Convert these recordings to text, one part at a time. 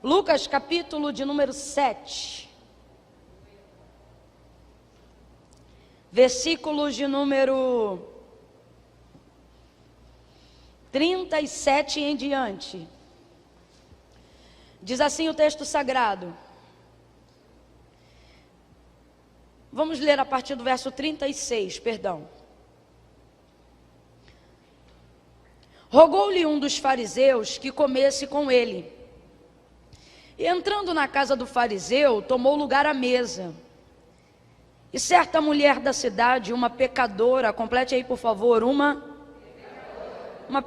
Lucas capítulo de número 7. Versículos de número 37 em diante. Diz assim o texto sagrado. Vamos ler a partir do verso 36, perdão. Rogou-lhe um dos fariseus que comesse com ele. E entrando na casa do fariseu, tomou lugar à mesa. E certa mulher da cidade, uma pecadora, complete aí por favor, uma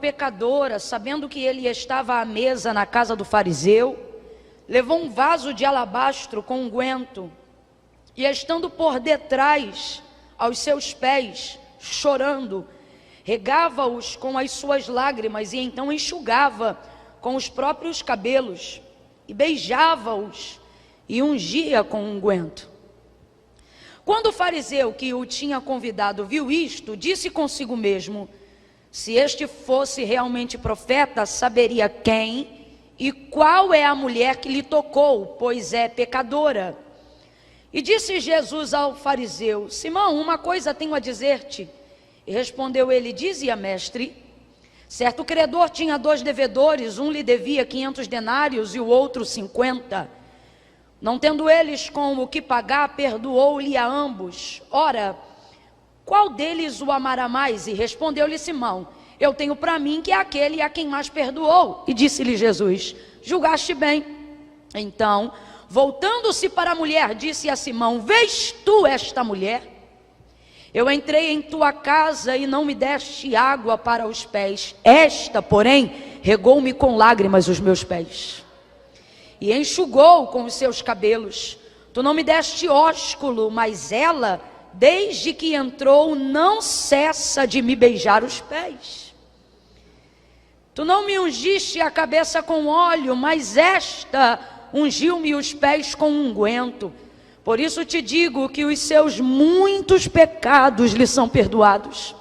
pecadora, sabendo que ele estava à mesa na casa do fariseu, levou um vaso de alabastro com unguento, e estando por detrás aos seus pés, chorando, regava-os com as suas lágrimas, e então enxugava com os próprios cabelos, e beijava-os, e ungia com unguento. Quando o fariseu que o tinha convidado viu isto, disse consigo mesmo: se este fosse realmente profeta, saberia quem e qual é a mulher que lhe tocou, pois é pecadora. E disse Jesus ao fariseu: Simão, uma coisa tenho a dizer-te. E respondeu ele: dize-a, mestre. Certo credor tinha 2 devedores, um lhe devia 500 denários e o outro 50. Não tendo eles com o que pagar, perdoou-lhe a ambos. Ora, qual deles o amará mais? E respondeu-lhe Simão: eu tenho para mim que é aquele a quem mais perdoou. E disse-lhe Jesus: julgaste bem. Então, voltando-se para a mulher, disse a Simão: vês tu esta mulher? Eu entrei em tua casa e não me deste água para os pés. Esta, porém, regou-me com lágrimas os meus pés e enxugou com os seus cabelos. Tu não me deste ósculo, mas ela, desde que entrou, não cessa de me beijar os pés. Tu não me ungiste a cabeça com óleo, mas esta ungiu-me os pés com unguento. Por isso te digo que os seus muitos pecados lhe são perdoados.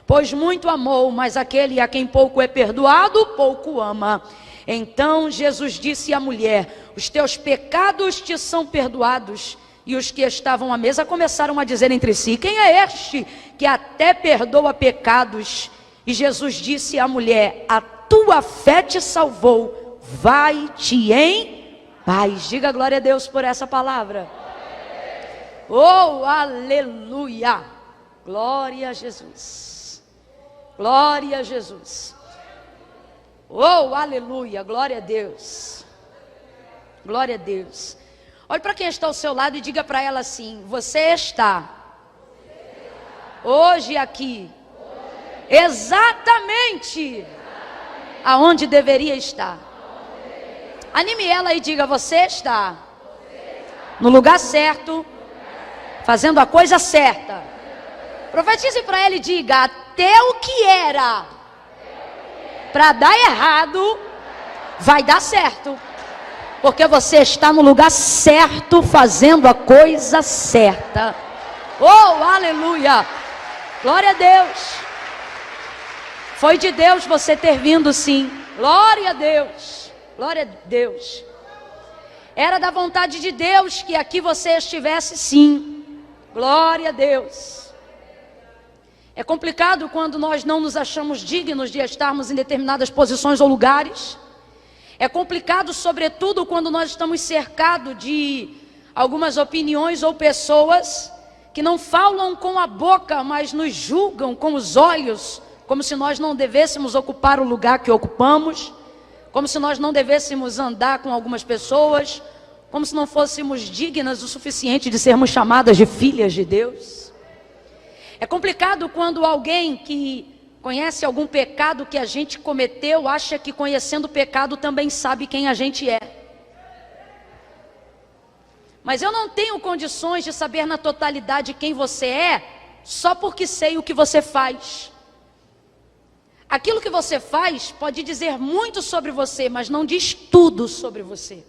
Pois muito amou, mas aquele a quem pouco é perdoado, pouco ama. Então Jesus disse à mulher: os teus pecados te são perdoados. E os que estavam à mesa começaram a dizer entre si: quem é este que até perdoa pecados? E Jesus disse à mulher: a tua fé te salvou, vai-te em paz. Diga glória a Deus por essa palavra. Oh, aleluia! Glória a Jesus. Glória a Jesus. Oh, aleluia! Glória a Deus. Glória a Deus. Olhe para quem está ao seu lado e diga para ela assim: você está hoje aqui exatamente aonde deveria estar. Anime ela e diga: você está no lugar certo, fazendo a coisa certa. Profetize para ela e diga: até o que era para dar errado vai dar certo, porque você está no lugar certo, fazendo a coisa certa. Oh, aleluia! Glória a Deus. Foi de Deus você ter vindo, sim. Glória a Deus. Glória a Deus. Era da vontade de Deus que aqui você estivesse, sim. Glória a Deus. É complicado quando nós não nos achamos dignos de estarmos em determinadas posições ou lugares. É complicado, sobretudo, quando nós estamos cercados de algumas opiniões ou pessoas que não falam com a boca, mas nos julgam com os olhos, como se nós não devêssemos ocupar o lugar que ocupamos, como se nós não devêssemos andar com algumas pessoas, como se não fôssemos dignas o suficiente de sermos chamadas de filhas de Deus. É complicado quando alguém que conhece algum pecado que a gente cometeu, acha que conhecendo o pecado também sabe quem a gente é. Mas eu não tenho condições de saber na totalidade quem você é, só porque sei o que você faz. Aquilo que você faz pode dizer muito sobre você, mas não diz tudo sobre você.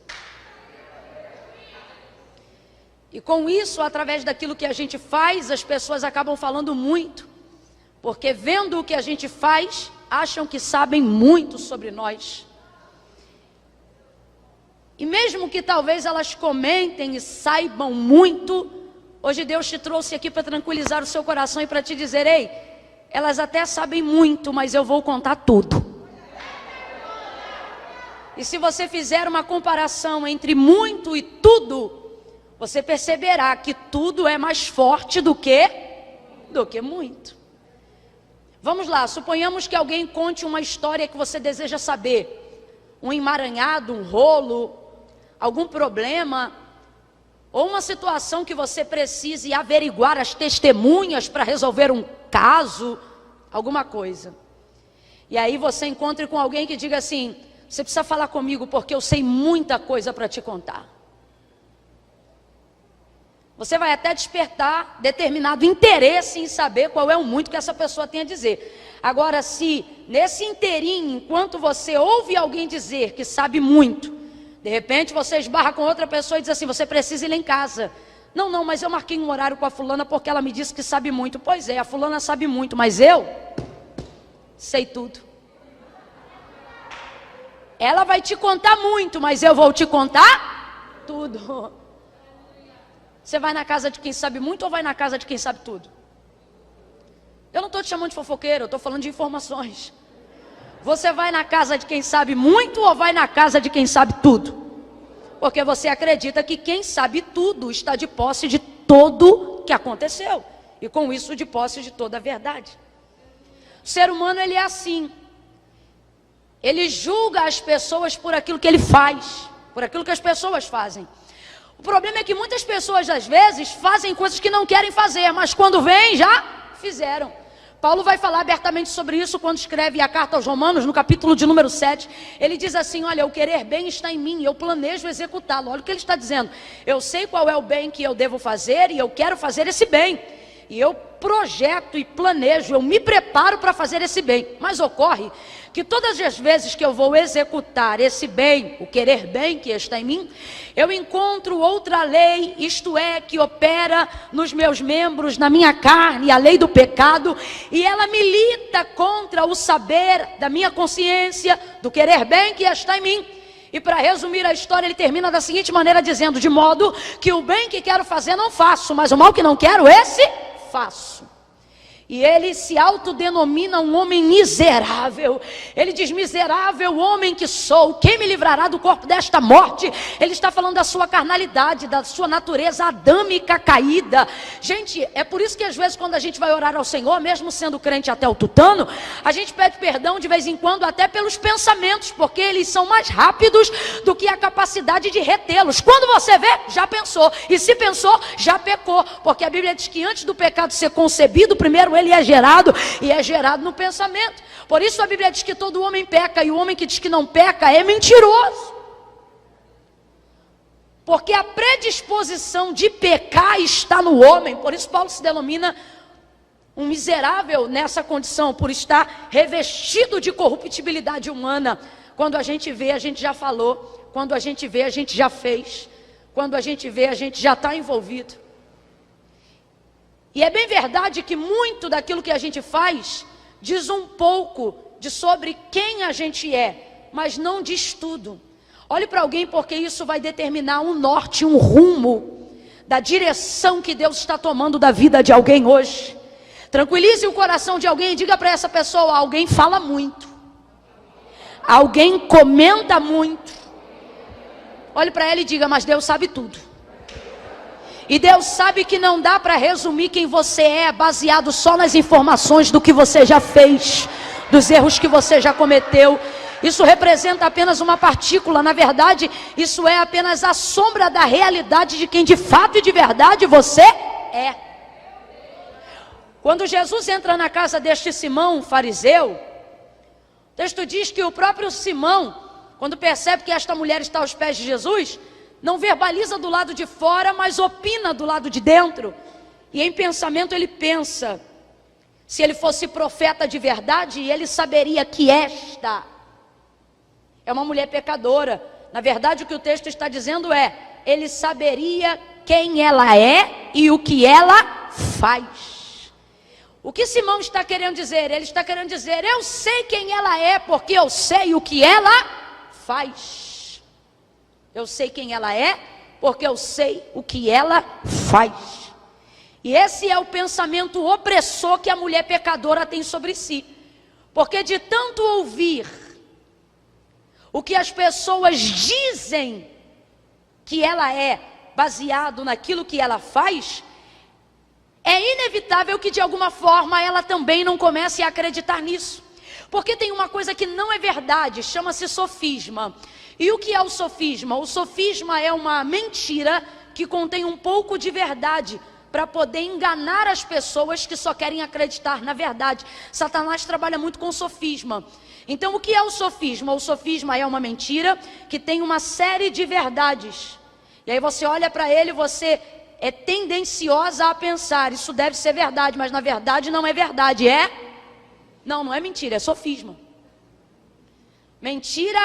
E com isso, através daquilo que a gente faz, as pessoas acabam falando muito. Porque vendo o que a gente faz, acham que sabem muito sobre nós. E mesmo que talvez elas comentem e saibam muito, hoje Deus te trouxe aqui para tranquilizar o seu coração e para te dizer: ei, elas até sabem muito, mas eu vou contar tudo. E se você fizer uma comparação entre muito e tudo, você perceberá que tudo é mais forte do que muito. Vamos lá, suponhamos que alguém conte uma história que você deseja saber. Um emaranhado, um rolo, algum problema, ou uma situação que você precise averiguar as testemunhas para resolver um caso, alguma coisa. E aí você encontre com alguém que diga assim: você precisa falar comigo porque eu sei muita coisa para te contar. Você vai até despertar determinado interesse em saber qual é o muito que essa pessoa tem a dizer. Agora, se nesse inteirinho, enquanto você ouve alguém dizer que sabe muito, de repente você esbarra com outra pessoa e diz assim: você precisa ir lá em casa. Não, mas eu marquei um horário com a fulana porque ela me disse que sabe muito. Pois é, a fulana sabe muito, mas eu sei tudo. Ela vai te contar muito, mas eu vou te contar tudo. Você vai na casa de quem sabe muito ou vai na casa de quem sabe tudo? Eu não estou te chamando de fofoqueiro, eu estou falando de informações. Você vai na casa de quem sabe muito ou vai na casa de quem sabe tudo? Porque você acredita que quem sabe tudo está de posse de tudo que aconteceu. E com isso de posse de toda a verdade. O ser humano, ele é assim. Ele julga as pessoas por aquilo que ele faz, por aquilo que as pessoas fazem. O problema é que muitas pessoas, às vezes, fazem coisas que não querem fazer, mas quando vêm, já fizeram. Paulo vai falar abertamente sobre isso quando escreve a carta aos Romanos, no capítulo de número 7. Ele diz assim: olha, o querer bem está em mim, eu planejo executá-lo. Olha o que ele está dizendo: eu sei qual é o bem que eu devo fazer e eu quero fazer esse bem. E eu projeto e planejo, eu me preparo para fazer esse bem. Mas ocorre que todas as vezes que eu vou executar esse bem, o querer bem que está em mim, eu encontro outra lei, isto é, que opera nos meus membros, na minha carne, a lei do pecado, e ela milita contra o saber da minha consciência, do querer bem que está em mim. E para resumir a história, ele termina da seguinte maneira, dizendo: de modo que o bem que quero fazer não faço, mas o mal que não quero, esse faço. E ele se autodenomina um homem miserável. Ele diz: miserável homem que sou, quem me livrará do corpo desta morte? Ele está falando da sua carnalidade, da sua natureza adâmica caída. Gente, é por isso que às vezes quando a gente vai orar ao Senhor, mesmo sendo crente até o tutano, a gente pede perdão de vez em quando até pelos pensamentos, porque eles são mais rápidos do que a capacidade de retê-los. Quando você vê, já pensou, e se pensou, já pecou, porque a Bíblia diz que antes do pecado ser concebido, primeiro ele é gerado, e é gerado no pensamento. Por isso a Bíblia diz que todo homem peca, e o homem que diz que não peca é mentiroso. Porque a predisposição de pecar está no homem. Por isso Paulo se denomina um miserável nessa condição, por estar revestido de corruptibilidade humana. Quando a gente vê, a gente já falou. Quando a gente vê, a gente já fez. Quando a gente vê, a gente já está envolvido. E é bem verdade que muito daquilo que a gente faz diz um pouco sobre quem a gente é, mas não diz tudo. Olhe para alguém, porque isso vai determinar um norte, um rumo da direção que Deus está tomando da vida de alguém hoje. Tranquilize o coração de alguém e diga para essa pessoa: alguém fala muito, alguém comenta muito. Olhe para ela e diga: mas Deus sabe tudo. E Deus sabe que não dá para resumir quem você é baseado só nas informações do que você já fez, dos erros que você já cometeu. Isso representa apenas uma partícula. Na verdade, isso é apenas a sombra da realidade de quem de fato e de verdade você é. Quando Jesus entra na casa deste Simão, fariseu, o texto diz que o próprio Simão, quando percebe que esta mulher está aos pés de Jesus, não verbaliza do lado de fora, mas opina do lado de dentro. E em pensamento ele pensa: se ele fosse profeta de verdade, ele saberia que esta é uma mulher pecadora. Na verdade, o que o texto está dizendo é: ele saberia quem ela é e o que ela faz. O que Simão está querendo dizer? Ele está querendo dizer: eu sei quem ela é, porque eu sei o que ela faz. Eu sei quem ela é, porque eu sei o que ela faz. E esse é o pensamento opressor que a mulher pecadora tem sobre si. Porque de tanto ouvir o que as pessoas dizem que ela é, baseado naquilo que ela faz, é inevitável que de alguma forma ela também não comece a acreditar nisso. Porque tem uma coisa que não é verdade, chama-se sofisma. E o que é o sofisma? O sofisma é uma mentira que contém um pouco de verdade, para poder enganar as pessoas que só querem acreditar na verdade. Satanás trabalha muito com sofisma. Então o que é o sofisma? O sofisma é uma mentira que tem uma série de verdades. E aí você olha para ele, você é tendenciosa a pensar, isso deve ser verdade, mas na verdade não é verdade, é? Não é mentira, é sofisma. Mentira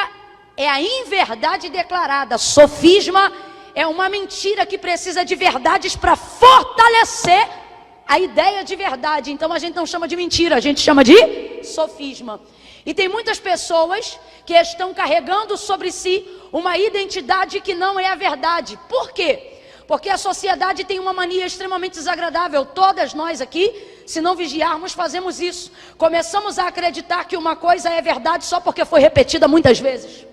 é a inverdade declarada. Sofisma é uma mentira que precisa de verdades para fortalecer a ideia de verdade. Então a gente não chama de mentira, a gente chama de sofisma. E tem muitas pessoas que estão carregando sobre si uma identidade que não é a verdade. Por quê? Porque a sociedade tem uma mania extremamente desagradável. Todas nós aqui, se não vigiarmos, fazemos isso. Começamos a acreditar que uma coisa é verdade só porque foi repetida muitas vezes.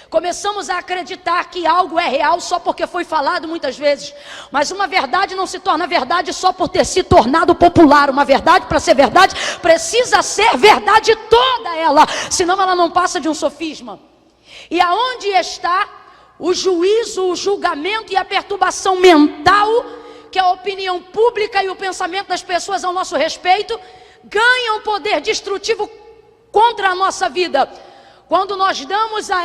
Começamos a acreditar que algo é real só porque foi falado muitas vezes. Mas uma verdade não se torna verdade só por ter se tornado popular. Uma verdade, para ser verdade, precisa ser verdade toda ela, senão ela não passa de um sofisma. E aonde está o juízo, o julgamento e a perturbação mental que a opinião pública e o pensamento das pessoas ao nosso respeito ganham poder destrutivo contra a nossa vida? Quando nós damos a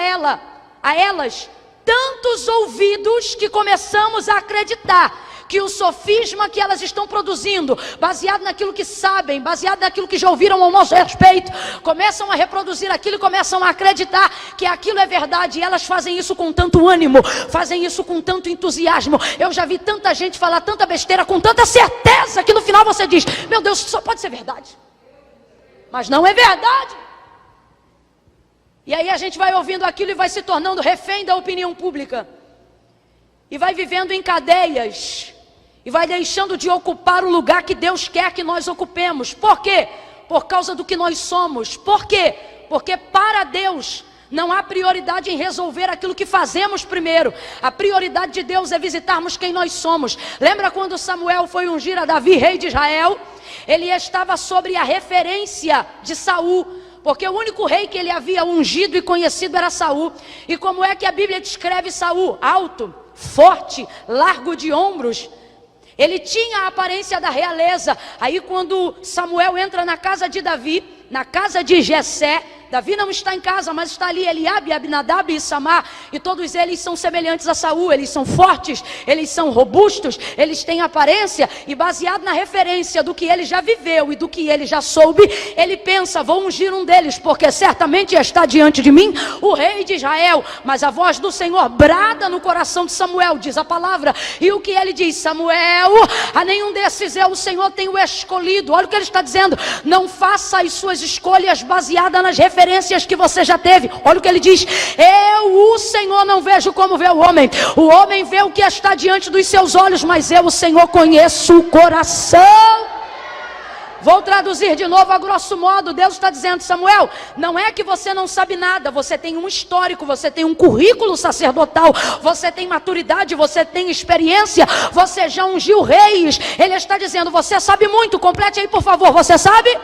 elas tantos ouvidos que começamos a acreditar que o sofisma que elas estão produzindo, baseado naquilo que sabem, baseado naquilo que já ouviram ao nosso respeito, começam a reproduzir aquilo e começam a acreditar que aquilo é verdade. E elas fazem isso com tanto ânimo, fazem isso com tanto entusiasmo. Eu já vi tanta gente falar tanta besteira com tanta certeza que no final você diz: meu Deus, isso só pode ser verdade. Mas não é verdade. E aí a gente vai ouvindo aquilo e vai se tornando refém da opinião pública. E vai vivendo em cadeias. E vai deixando de ocupar o lugar que Deus quer que nós ocupemos. Por quê? Por causa do que nós somos. Por quê? Porque para Deus não há prioridade em resolver aquilo que fazemos primeiro. A prioridade de Deus é visitarmos quem nós somos. Lembra quando Samuel foi ungir a Davi, rei de Israel? Ele estava sobre a referência de Saul, porque o único rei que ele havia ungido e conhecido era Saul. E como é que a Bíblia descreve Saul? Alto, forte, largo de ombros. Ele tinha a aparência da realeza. Aí quando Samuel entra na casa de Davi, na casa de Jessé, Davi não está em casa, mas está ali Eliabe, Abinadab e Samar, e todos eles são semelhantes a Saul. Eles são fortes, eles são robustos, eles têm aparência, e baseado na referência do que ele já viveu e do que ele já soube, ele pensa: vou ungir um deles, porque certamente está diante de mim o rei de Israel. Mas a voz do Senhor brada no coração de Samuel, diz a palavra, e o que ele diz? Samuel, a nenhum desses o Senhor tem o escolhido. Olha o que ele está dizendo: não faça as suas escolhas baseadas nas referências que você já teve. Olha o que ele diz: eu, o Senhor, não vejo como vê o homem vê o que está diante dos seus olhos, mas eu, o Senhor, conheço o coração. Vou traduzir de novo a grosso modo. Deus está dizendo: Samuel, não é que você não sabe nada, você tem um histórico, você tem um currículo sacerdotal, você tem maturidade, você tem experiência, você já ungiu reis. Ele está dizendo: você sabe muito, complete aí por favor, você sabe?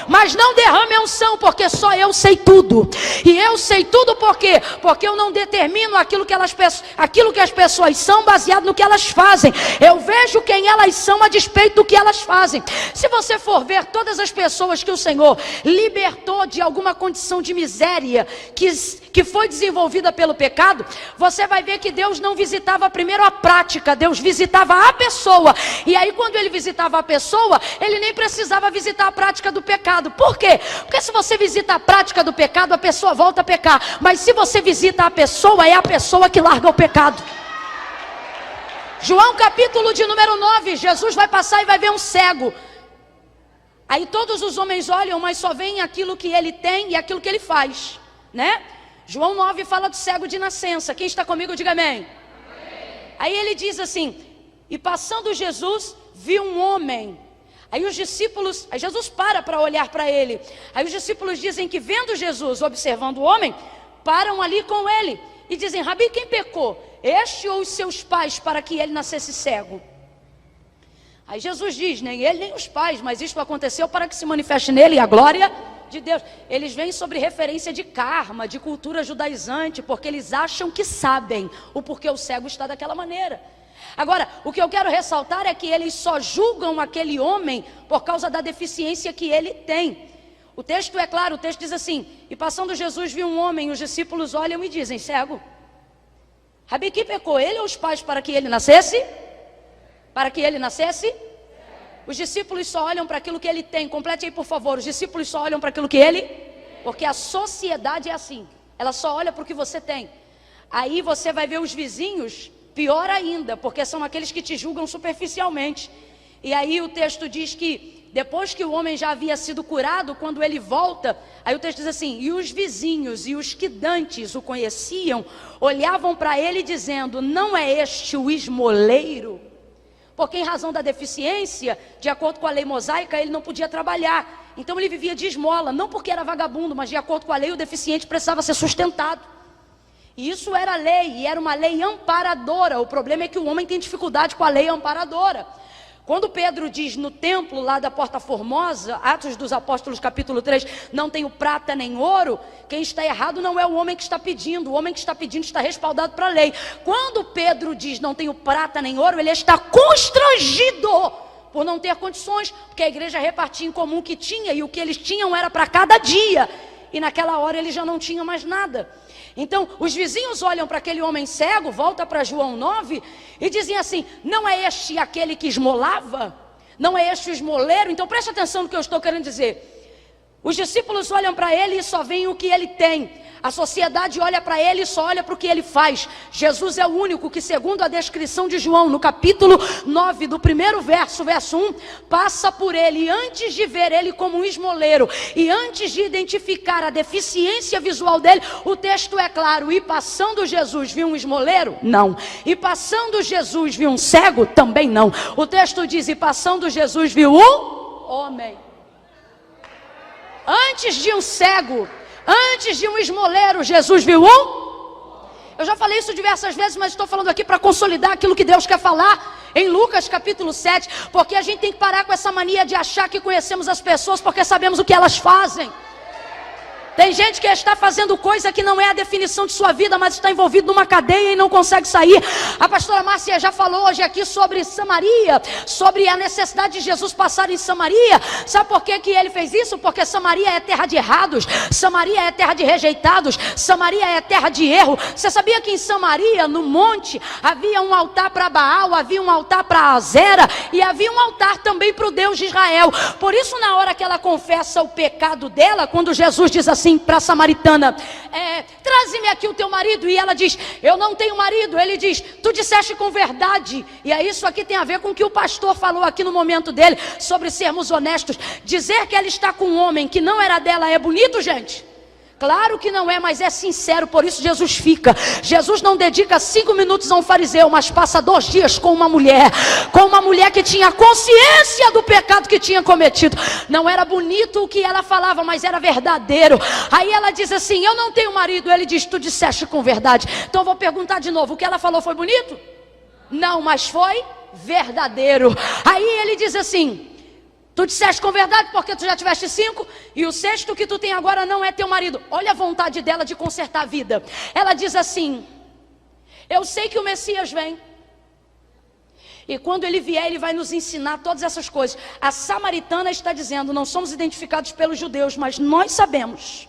Mas não derrame a unção, porque só eu sei tudo. E eu sei tudo por quê? Porque eu não determino aquilo que as pessoas são baseado no que elas fazem. Eu vejo quem elas são a despeito do que elas fazem. Se você for ver todas as pessoas que o Senhor libertou de alguma condição de miséria que foi desenvolvida pelo pecado, você vai ver que Deus não visitava primeiro a prática, Deus visitava a pessoa. E aí quando ele visitava a pessoa, ele nem precisava visitar a prática do pecado. Por quê? Porque se você visita a prática do pecado, a pessoa volta a pecar. Mas se você visita a pessoa, é a pessoa que larga o pecado. João capítulo de número 9, Jesus vai passar e vai ver um cego. Aí todos os homens olham, mas só veem aquilo que ele tem e aquilo que ele faz, né? João 9 fala do cego de nascença. Quem está comigo, diga amém. Aí ele diz assim: e passando Jesus, viu um homem. Aí os discípulos, aí Jesus para olhar para ele. Aí os discípulos dizem que vendo Jesus, observando o homem, param ali com ele e dizem: Rabi, quem pecou? Este ou os seus pais, para que ele nascesse cego? Aí Jesus diz: nem ele nem os pais, mas isto aconteceu para que se manifeste nele a glória de Deus. Eles vêm sobre referência de karma, de cultura judaizante, porque eles acham que sabem o porquê o cego está daquela maneira. Agora, o que eu quero ressaltar é que eles só julgam aquele homem por causa da deficiência que ele tem. O texto é claro, o texto diz assim: e passando Jesus viu um homem, os discípulos olham e dizem: cego. Rabi, quem pecou, ele ou os pais, para que ele nascesse? Para que ele nascesse? Os discípulos só olham para aquilo que ele tem. Complete aí, por favor. Os discípulos só olham para aquilo que ele... Porque a sociedade é assim. Ela só olha para o que você tem. Aí você vai ver os vizinhos, pior ainda, porque são aqueles que te julgam superficialmente. E aí o texto diz que depois que o homem já havia sido curado, quando ele volta, aí o texto diz assim: e os vizinhos e os que dantes o conheciam, olhavam para ele dizendo: não é este o esmoleiro? Porque em razão da deficiência, de acordo com a lei mosaica, ele não podia trabalhar. Então ele vivia de esmola, não porque era vagabundo, mas de acordo com a lei, o deficiente precisava ser sustentado. E isso era lei, e era uma lei amparadora. O problema é que o homem tem dificuldade com a lei amparadora. Quando Pedro diz no templo lá da Porta Formosa, Atos dos Apóstolos capítulo 3, não tenho prata nem ouro, quem está errado não é o homem que está pedindo, o homem que está pedindo está respaldado para a lei. Quando Pedro diz não tenho prata nem ouro, ele está constrangido por não ter condições, porque a igreja repartia em comum o que tinha, e o que eles tinham era para cada dia, e naquela hora ele já não tinha mais nada. Então os vizinhos olham para aquele homem cego, volta para João 9, e dizem assim: não é este aquele que esmolava? Não é este o esmoleiro? Então preste atenção no que eu estou querendo dizer. Os discípulos olham para ele e só veem o que ele tem. A sociedade olha para ele e só olha para o que ele faz. Jesus é o único que, segundo a descrição de João, no capítulo 9, do primeiro verso, verso 1, passa por ele. E antes de ver ele como um esmoleiro, e antes de identificar a deficiência visual dele, o texto é claro: e passando Jesus viu um esmoleiro? Não. E passando Jesus viu um cego? Também não. O texto diz: e passando Jesus viu um homem. Antes de um cego, antes de um esmoleiro, Jesus viu um? Eu já falei isso diversas vezes, mas estou falando aqui para consolidar aquilo que Deus quer falar em Lucas capítulo 7, porque a gente tem que parar com essa mania de achar que conhecemos as pessoas porque sabemos o que elas fazem. Tem gente que está fazendo coisa que não é a definição de sua vida, mas está envolvido numa cadeia e não consegue sair. A pastora Márcia já falou hoje aqui sobre Samaria, sobre a necessidade de Jesus passar em Samaria. Sabe por que ele fez isso? Porque Samaria é terra de errados, Samaria é terra de rejeitados, Samaria é terra de erro. Você sabia que em Samaria, no monte, havia um altar para Baal, havia um altar para Azera, e havia um altar também para o Deus de Israel. Por isso, na hora que ela confessa o pecado dela, quando Jesus diz assim para a samaritana: traze-me aqui o teu marido, e ela diz: eu não tenho marido. Ele diz: tu disseste com verdade. E aí isso aqui tem a ver com o que o pastor falou aqui no momento dele, sobre sermos honestos. Dizer que ela está com um homem que não era dela é bonito, gente? Claro que não é, mas é sincero. Por isso Jesus fica. Jesus não dedica 5 minutos a um fariseu, mas passa 2 dias com uma mulher que tinha consciência do pecado que tinha cometido. Não era bonito o que ela falava, mas era verdadeiro. Aí ela diz assim: eu não tenho marido. Ele diz: tu disseste com verdade. Então eu vou perguntar de novo: o que ela falou foi bonito? Não, mas foi verdadeiro. Aí ele diz assim: tu disseste com verdade porque tu já tiveste 5, e o 6º que tu tem agora não é teu marido. Olha a vontade dela de consertar a vida. Ela diz assim: eu sei que o Messias vem, e quando ele vier, ele vai nos ensinar todas essas coisas. A samaritana está dizendo: não somos identificados pelos judeus, mas nós sabemos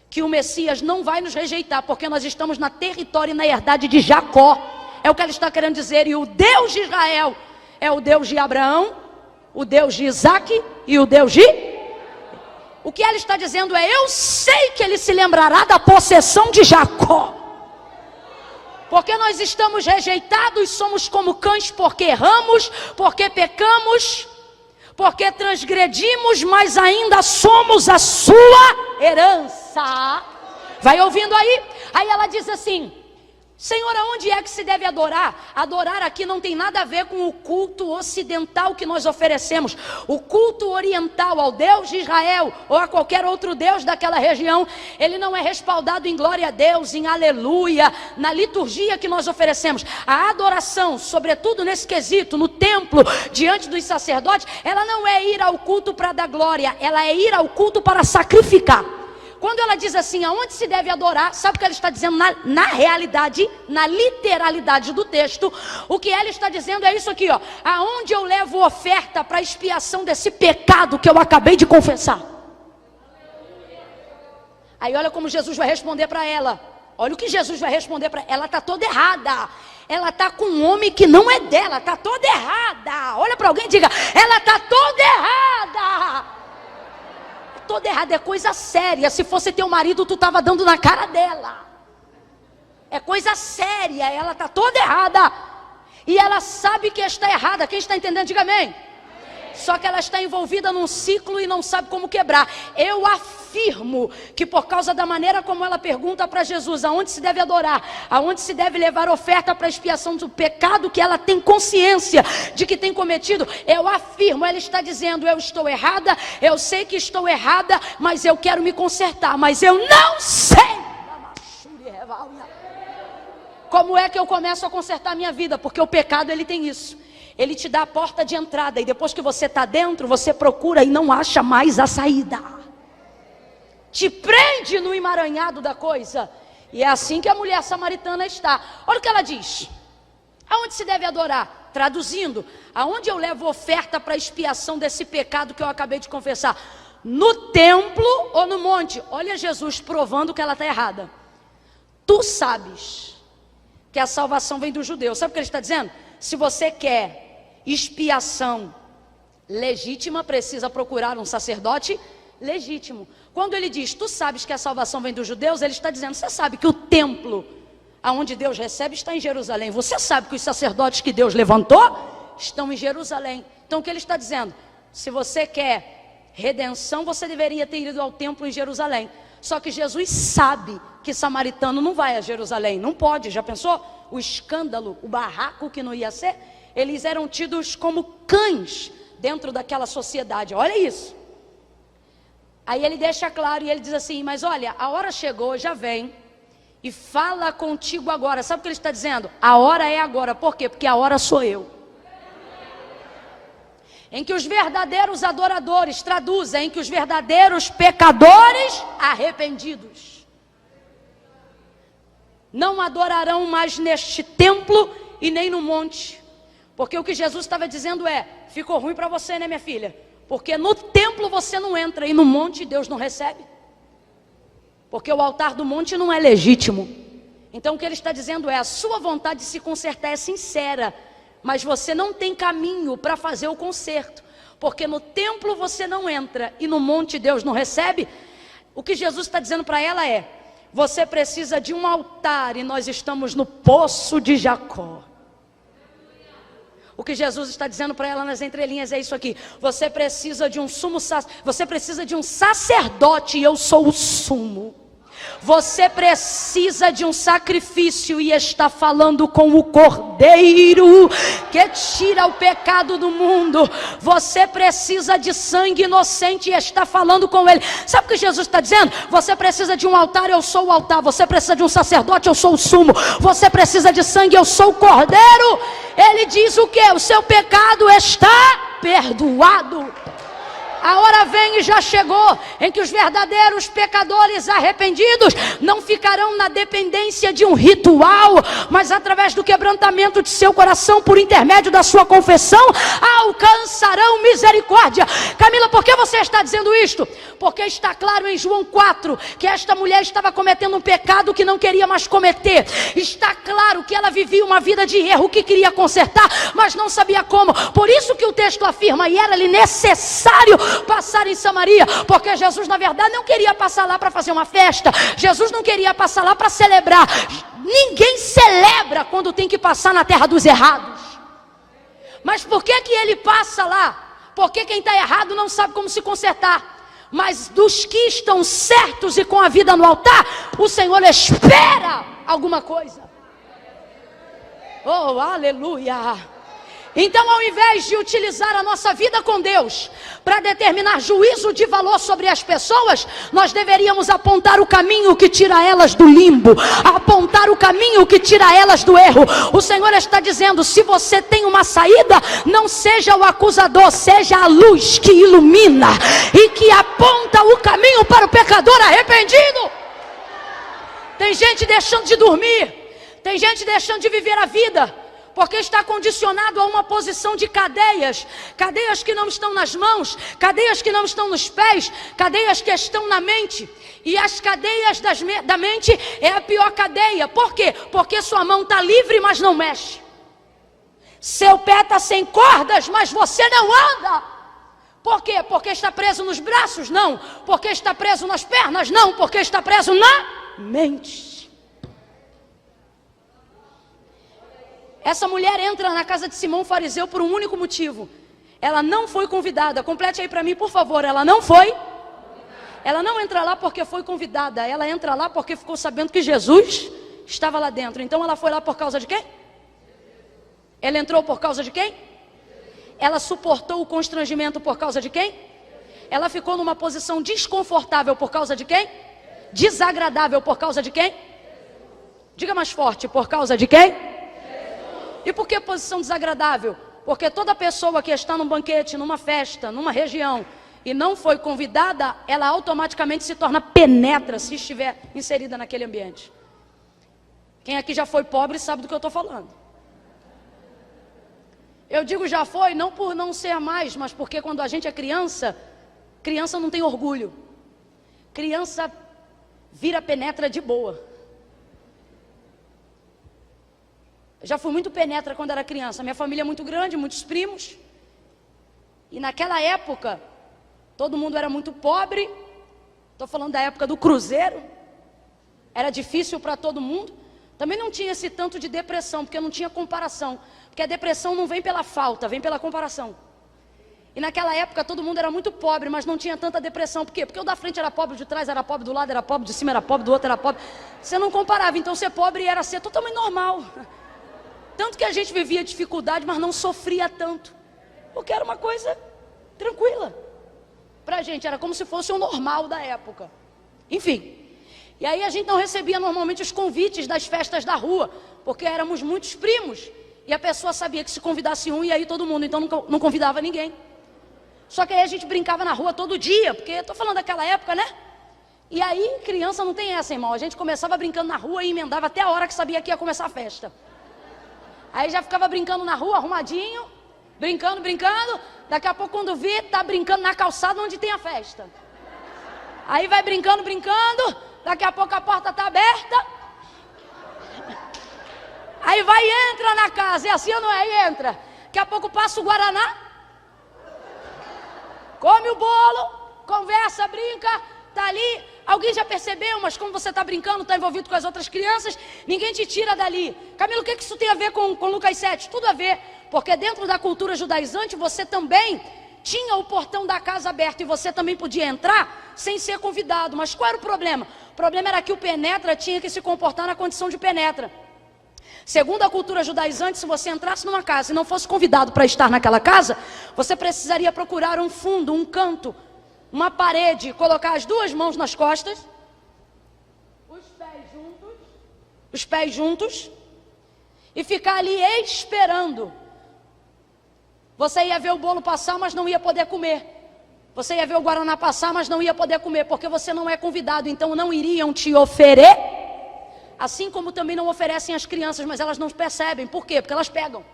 que o Messias não vai nos rejeitar, porque nós estamos na território e na herdade de Jacó. É o que ela está querendo dizer. E o Deus de Israel é o Deus de Abraão, o Deus de Isaac e o Deus de... O que ela está dizendo é: eu sei que ele se lembrará da possessão de Jacó. Porque nós estamos rejeitados, somos como cães porque erramos, porque pecamos, porque transgredimos, mas ainda somos a sua herança. Vai ouvindo aí. Aí ela diz assim: Senhor, aonde é que se deve adorar? Adorar aqui não tem nada a ver com o culto ocidental que nós oferecemos. O culto oriental ao Deus de Israel ou a qualquer outro Deus daquela região, ele não é respaldado em glória a Deus, em aleluia, na liturgia que nós oferecemos. A adoração, sobretudo nesse quesito, no templo, diante dos sacerdotes, ela não é ir ao culto para dar glória, ela é ir ao culto para sacrificar. Quando ela diz assim, aonde se deve adorar, sabe o que ela está dizendo na realidade, na literalidade do texto? O que ela está dizendo é isso aqui, ó. Aonde eu levo oferta para expiação desse pecado que eu acabei de confessar. Aí olha como Jesus vai responder para ela. Olha o que Jesus vai responder para ela. Ela está toda errada. Ela está com um homem que não é dela, está toda errada. Olha para alguém e diga, ela está toda errada. Toda errada, é coisa séria. Se fosse teu marido, tu estava dando na cara dela. É coisa séria, ela está toda errada. E ela sabe que está errada. Quem está entendendo, diga amém. Só que ela está envolvida num ciclo e não sabe como quebrar. Eu afirmo que por causa da maneira como ela pergunta para Jesus aonde se deve adorar, aonde se deve levar oferta para expiação do pecado que ela tem consciência de que tem cometido, eu afirmo, ela está dizendo, eu estou errada, eu sei que estou errada, mas eu quero me consertar, mas eu não sei como é que eu começo a consertar a minha vida, porque o pecado ele tem isso. Ele te dá a porta de entrada e depois que você está dentro, você procura e não acha mais a saída. Te prende no emaranhado da coisa. E é assim que a mulher samaritana está. Olha o que ela diz. Aonde se deve adorar? Traduzindo, aonde eu levo oferta para expiação desse pecado que eu acabei de confessar? No templo ou no monte? Olha Jesus provando que ela está errada. Tu sabes que a salvação vem dos judeus. Sabe o que ele está dizendo? Se você quer expiação legítima, precisa procurar um sacerdote legítimo. Quando ele diz, tu sabes que a salvação vem dos judeus, ele está dizendo, você sabe que o templo aonde Deus recebe está em Jerusalém. Você sabe que os sacerdotes que Deus levantou estão em Jerusalém. Então o que ele está dizendo? Se você quer redenção, você deveria ter ido ao templo em Jerusalém. Só que Jesus sabe que samaritano não vai a Jerusalém. Não pode, já pensou? O escândalo, o barraco que não ia ser. Eles eram tidos como cães dentro daquela sociedade. Olha isso. Aí ele deixa claro e ele diz assim, mas olha, a hora chegou, já vem. E fala contigo agora. Sabe o que ele está dizendo? A hora é agora. Por quê? Porque a hora sou eu. Em que os verdadeiros adoradores, traduzem, em que os verdadeiros pecadores arrependidos não adorarão mais neste templo e nem no monte. Porque o que Jesus estava dizendo é, ficou ruim para você, né, minha filha? Porque no templo você não entra e no monte Deus não recebe. Porque o altar do monte não é legítimo. Então o que ele está dizendo é, a sua vontade de se consertar é sincera, mas você não tem caminho para fazer o conserto. Porque no templo você não entra e no monte Deus não recebe. O que Jesus está dizendo para ela é, você precisa de um altar e nós estamos no poço de Jacó. O que Jesus está dizendo para ela nas entrelinhas é isso aqui. Você precisa de um você precisa de um sacerdote e eu sou o sumo. Você precisa de um sacrifício e está falando com o Cordeiro que tira o pecado do mundo. Você precisa de sangue inocente e está falando com ele. Sabe o que Jesus está dizendo? Você precisa de um altar, eu sou o altar. Você precisa de um sacerdote, eu sou o sumo. Você precisa de sangue, eu sou o Cordeiro. Ele diz o que? O seu pecado está perdoado. A hora vem e já chegou, em que os verdadeiros pecadores arrependidos não ficarão na dependência de um ritual, mas através do quebrantamento de seu coração, por intermédio da sua confissão, alcançarão misericórdia. Camila, por que você está dizendo isto? Porque está claro em João 4, que esta mulher estava cometendo um pecado que não queria mais cometer. Está claro que ela vivia uma vida de erro que queria consertar, mas não sabia como. Por isso que o texto afirma, e era-lhe necessário passar em Samaria, porque Jesus na verdade não queria passar lá para fazer uma festa. Jesus não queria passar lá para celebrar. Ninguém celebra quando tem que passar na terra dos errados. Mas por que que ele passa lá? Porque quem está errado não sabe como se consertar. Mas dos que estão certos e com a vida no altar, o Senhor espera alguma coisa. Oh, aleluia! Então, ao invés de utilizar a nossa vida com Deus para determinar juízo de valor sobre as pessoas, nós deveríamos apontar o caminho que tira elas do limbo, apontar o caminho que tira elas do erro. O Senhor está dizendo: se você tem uma saída, não seja o acusador, seja a luz que ilumina e que aponta o caminho para o pecador arrependido. Tem gente deixando de dormir, tem gente deixando de viver a vida, porque está condicionado a uma posição de cadeias, cadeias que não estão nas mãos, cadeias que não estão nos pés, cadeias que estão na mente. E as cadeias da mente é a pior cadeia. Por quê? Porque sua mão está livre, mas não mexe. Seu pé está sem cordas, mas você não anda. Por quê? Porque está preso nos braços? Não. Porque está preso nas pernas? Não. Porque está preso na mente. Essa mulher entra na casa de Simão fariseu por um único motivo. Ela não foi convidada. Complete aí para mim, por favor. Ela não foi. Ela não entra lá porque foi convidada. Ela entra lá porque ficou sabendo que Jesus estava lá dentro. Então ela foi lá por causa de quem? Ela entrou por causa de quem? Ela suportou o constrangimento por causa de quem? Ela ficou numa posição desconfortável por causa de quem? Desagradável por causa de quem? Diga mais forte, por causa de quem? E por que posição desagradável? Porque toda pessoa que está num banquete, numa festa, numa região e não foi convidada, ela automaticamente se torna penetra se estiver inserida naquele ambiente. Quem aqui já foi pobre sabe do que eu estou falando. Eu digo já foi, não por não ser mais, mas porque quando a gente é criança, criança não tem orgulho. Criança vira penetra de boa. Eu já fui muito penetra quando era criança. Minha família é muito grande, muitos primos. E naquela época, todo mundo era muito pobre. Estou falando da época do cruzeiro. Era difícil para todo mundo. Também não tinha esse tanto de depressão, porque não tinha comparação. Porque a depressão não vem pela falta, vem pela comparação. E naquela época todo mundo era muito pobre, mas não tinha tanta depressão. Por quê? Porque o da frente era pobre, o de trás era pobre, do lado era pobre, de cima era pobre, do outro era pobre. Você não comparava, então ser pobre era ser totalmente normal. Tanto que a gente vivia dificuldade, mas não sofria tanto. Porque era uma coisa tranquila. Pra gente, era como se fosse o normal da época. Enfim. E aí a gente não recebia normalmente os convites das festas da rua, porque éramos muitos primos. E a pessoa sabia que se convidasse um, ia aí todo mundo, então não convidava ninguém. Só que aí a gente brincava na rua todo dia, porque eu tô falando daquela época, né? E aí criança não tem essa, irmão. A gente começava brincando na rua e emendava até a hora que sabia que ia começar a festa. Aí já ficava brincando na rua, arrumadinho, brincando. Daqui a pouco quando vê, tá brincando na calçada onde tem a festa. Aí vai brincando, daqui a pouco a porta tá aberta. Aí vai e entra na casa, é assim ou não é? Aí entra. Daqui a pouco passa o guaraná, come o bolo, conversa, brinca, tá ali. Alguém já percebeu, mas como você está brincando, está envolvido com as outras crianças, ninguém te tira dali. Camilo, o que isso tem a ver com Lucas 7? Tudo a ver, porque dentro da cultura judaizante você também tinha o portão da casa aberto e você também podia entrar sem ser convidado. Mas qual era o problema? O problema era que o penetra tinha que se comportar na condição de penetra. Segundo a cultura judaizante, se você entrasse numa casa e não fosse convidado para estar naquela casa, você precisaria procurar um fundo, um canto, uma parede, colocar as duas mãos nas costas, os pés juntos, e ficar ali esperando. Você ia ver o bolo passar, mas não ia poder comer. Você ia ver o guaraná passar, mas não ia poder comer, porque você não é convidado, então não iriam te oferecer. Assim como também não oferecem às crianças, mas elas não percebem. Por quê? Porque elas pegam.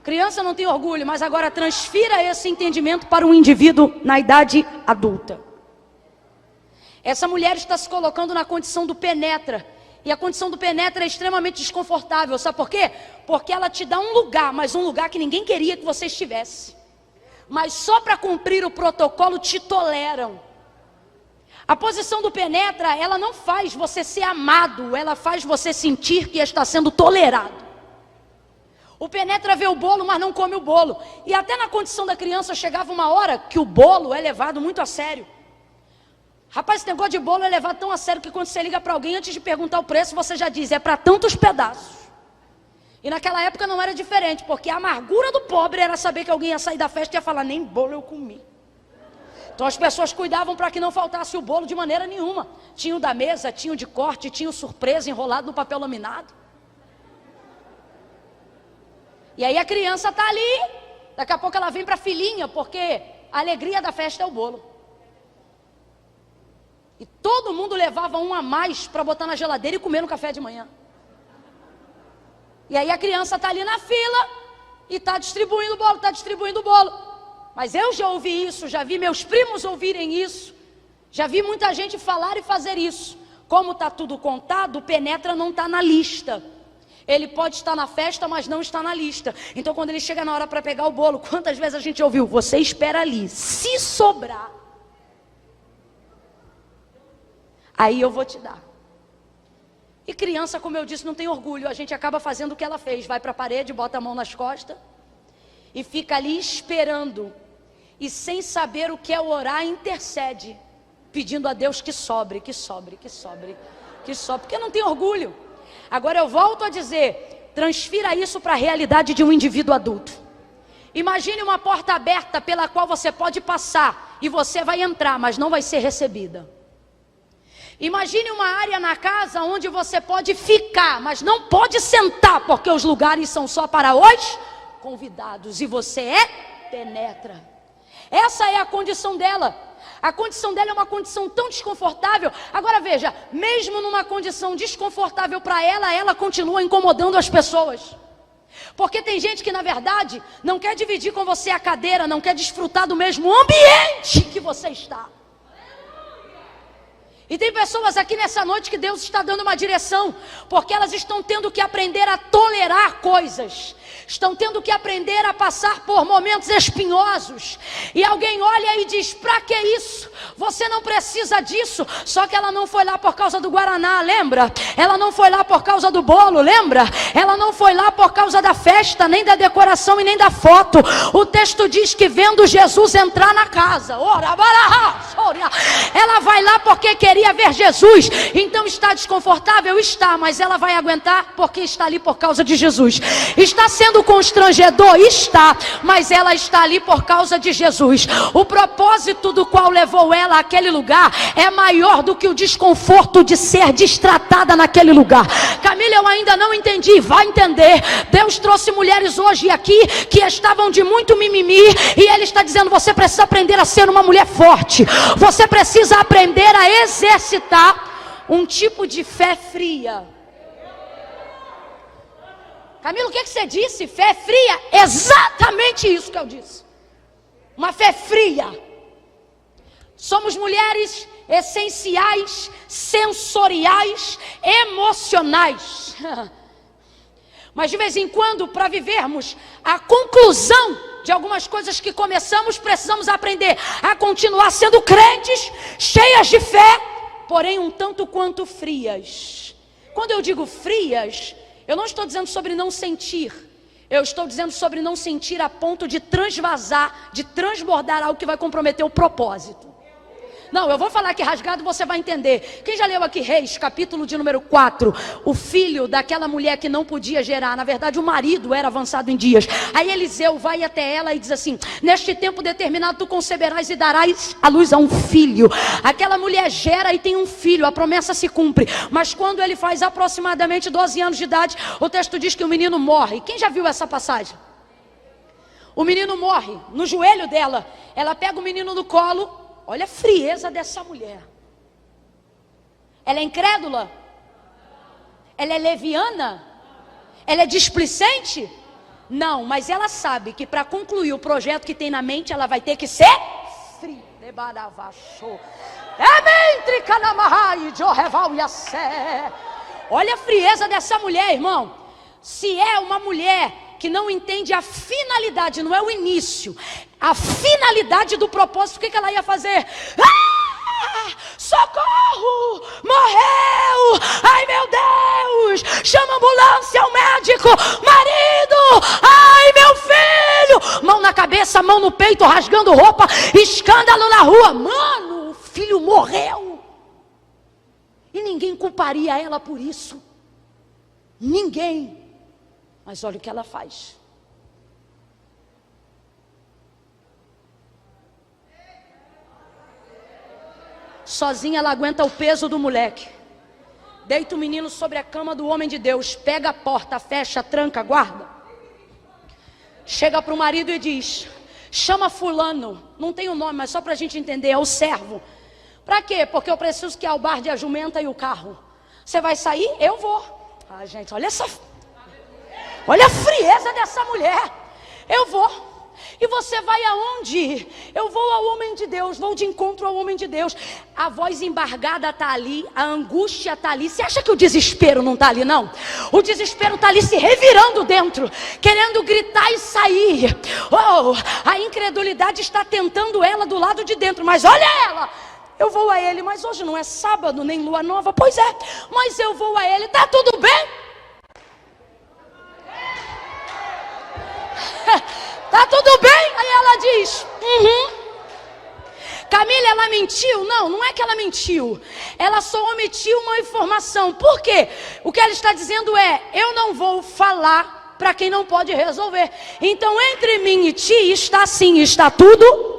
Criança não tem orgulho, mas agora transfira esse entendimento para um indivíduo na idade adulta. Essa mulher está se colocando na condição do penetra. E a condição do penetra é extremamente desconfortável. Sabe por quê? Porque ela te dá um lugar, mas um lugar que ninguém queria que você estivesse. Mas só para cumprir o protocolo te toleram. A posição do penetra, ela não faz você ser amado, ela faz você sentir que está sendo tolerado. O penetra vê o bolo, mas não come o bolo. E até na condição da criança chegava uma hora que o bolo é levado muito a sério. Rapaz, esse negócio de bolo é levado tão a sério que quando você liga para alguém, antes de perguntar o preço, você já diz, é para tantos pedaços. E naquela época não era diferente, porque a amargura do pobre era saber que alguém ia sair da festa e ia falar, nem bolo eu comi. Então as pessoas cuidavam para que não faltasse o bolo de maneira nenhuma. Tinha o da mesa, tinha o de corte, tinha o surpresa enrolado no papel laminado. E aí a criança está ali, daqui a pouco ela vem para a filhinha, porque a alegria da festa é o bolo. E todo mundo levava um a mais para botar na geladeira e comer no café de manhã. E aí a criança está ali na fila e está distribuindo o bolo, Mas eu já ouvi isso, já vi meus primos ouvirem isso, já vi muita gente falar e fazer isso. Como está tudo contado, o penetra não está na lista. Ele pode estar na festa, mas não está na lista. Então quando ele chega na hora para pegar o bolo, quantas vezes a gente ouviu? Você espera ali, se sobrar, aí eu vou te dar. E criança, como eu disse, não tem orgulho. A gente acaba fazendo o que ela fez. Vai para a parede, bota a mão nas costas e fica ali esperando. E sem saber o que é orar, intercede, pedindo a Deus que sobre, que sobre, que sobre, que sobre. Porque não tem orgulho. Agora eu volto a dizer, transfira isso para a realidade de um indivíduo adulto. Imagine uma porta aberta pela qual você pode passar e você vai entrar, mas não vai ser recebida. Imagine uma área na casa onde você pode ficar, mas não pode sentar, porque os lugares são só para os convidados e você penetra. Essa é a condição dela. A condição dela é uma condição tão desconfortável. Agora veja, mesmo numa condição desconfortável para ela, ela continua incomodando as pessoas. Porque tem gente que na verdade não quer dividir com você a cadeira, não quer desfrutar do mesmo ambiente que você está. E tem pessoas aqui nessa noite que Deus está dando uma direção, porque elas estão tendo que aprender a tolerar coisas, estão tendo que aprender a passar por momentos espinhosos, e alguém olha e diz, pra que isso? Você não precisa disso. Só que ela não foi lá por causa do Guaraná, lembra? Ela não foi lá por causa do bolo, lembra? Ela não foi lá por causa da festa, nem da decoração e nem da foto. O texto diz que vendo Jesus entrar na casa, ela vai lá porque queria ver Jesus. Então está desconfortável? Está, mas ela vai aguentar porque está ali por causa de Jesus. Está sendo constrangedor? Está, mas ela está ali por causa de Jesus. O propósito do qual levou ela àquele lugar é maior do que o desconforto de ser destratada naquele lugar. Camila, eu ainda não entendi. Vai entender. Deus trouxe mulheres hoje aqui que estavam de muito mimimi, e Ele está dizendo, você precisa aprender a ser uma mulher forte. Você precisa aprender a exercitar um tipo de fé fria. Camila, o que você disse? Fé fria? Exatamente isso que eu disse. Uma fé fria. Somos mulheres essenciais, sensoriais, emocionais. Mas de vez em quando, para vivermos a conclusão de algumas coisas que começamos, precisamos aprender a continuar sendo crentes, cheias de fé, porém um tanto quanto frias. Quando eu digo frias, eu não estou dizendo sobre não sentir. Eu estou dizendo sobre não sentir a ponto de transvasar, de transbordar algo que vai comprometer o propósito. Não, eu vou falar aqui rasgado, você vai entender. Quem já leu aqui Reis, capítulo de número 4? O filho daquela mulher que não podia gerar, na verdade o marido era avançado em dias. Aí Eliseu vai até ela e diz assim, neste tempo determinado tu conceberás e darás à luz a um filho. Aquela mulher gera e tem um filho, a promessa se cumpre. Mas quando ele faz aproximadamente 12 anos de idade, o texto diz que o menino morre. Quem já viu essa passagem? O menino morre no joelho dela. Ela pega o menino no colo. Olha a frieza dessa mulher. Ela é incrédula? Ela é leviana? Ela é displicente? Não, mas ela sabe que para concluir o projeto que tem na mente, ela vai ter que ser fria. Olha a frieza dessa mulher, irmão. Se é uma mulher que não entende a finalidade, não é o início, a finalidade do propósito, o que ela ia fazer? socorro, morreu, ai meu Deus, chama a ambulância, o médico, marido, ai meu filho, mão na cabeça, mão no peito, rasgando roupa, escândalo na rua. Mano, o filho morreu. E ninguém culparia ela por isso. Ninguém. Mas olha o que ela faz. Sozinha ela aguenta o peso do moleque. Deita o menino sobre a cama do homem de Deus. Pega a porta, fecha, tranca, guarda. Chega para o marido e diz: chama fulano. Não tem o nome, mas só para a gente entender, é o servo. Para quê? Porque eu preciso que albarde a jumenta e o carro. Você vai sair? Eu vou. Ah, gente, olha a frieza dessa mulher. Eu vou. E você vai aonde? Eu vou ao homem de Deus, vou de encontro ao homem de Deus. A voz embargada está ali, a angústia está ali. Você acha que o desespero não está ali, não? O desespero está ali se revirando dentro, querendo gritar e sair. Oh, a incredulidade está tentando ela do lado de dentro, mas olha ela. Eu vou a ele, mas hoje não é sábado, nem lua nova. Pois é, mas eu vou a ele, tá tudo bem? Tá tudo bem? Aí ela diz: Camila, ela mentiu? Não, não é que ela mentiu. Ela só omitiu uma informação. Por quê? O que ela está dizendo é: eu não vou falar para quem não pode resolver. Então entre mim e ti está assim, está tudo.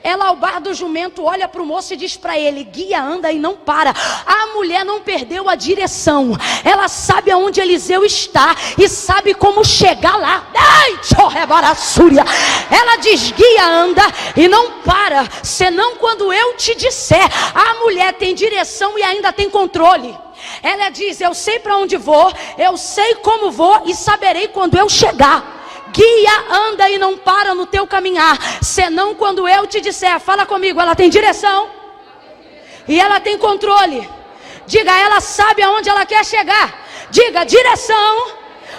Ela ao bar do jumento olha para o moço e diz para ele: guia, anda e não para. A mulher não perdeu a direção. Ela sabe aonde Eliseu está e sabe como chegar lá. Ai, tchorrebaraçúria. Ela diz: guia, anda e não para, senão quando eu te disser. A mulher tem direção e ainda tem controle. Ela diz: eu sei para onde vou, eu sei como vou e saberei quando eu chegar. Guia, anda e não para no teu caminhar, senão quando eu te disser. Fala comigo, ela tem direção e ela tem controle. Diga, ela sabe aonde ela quer chegar. Diga, direção.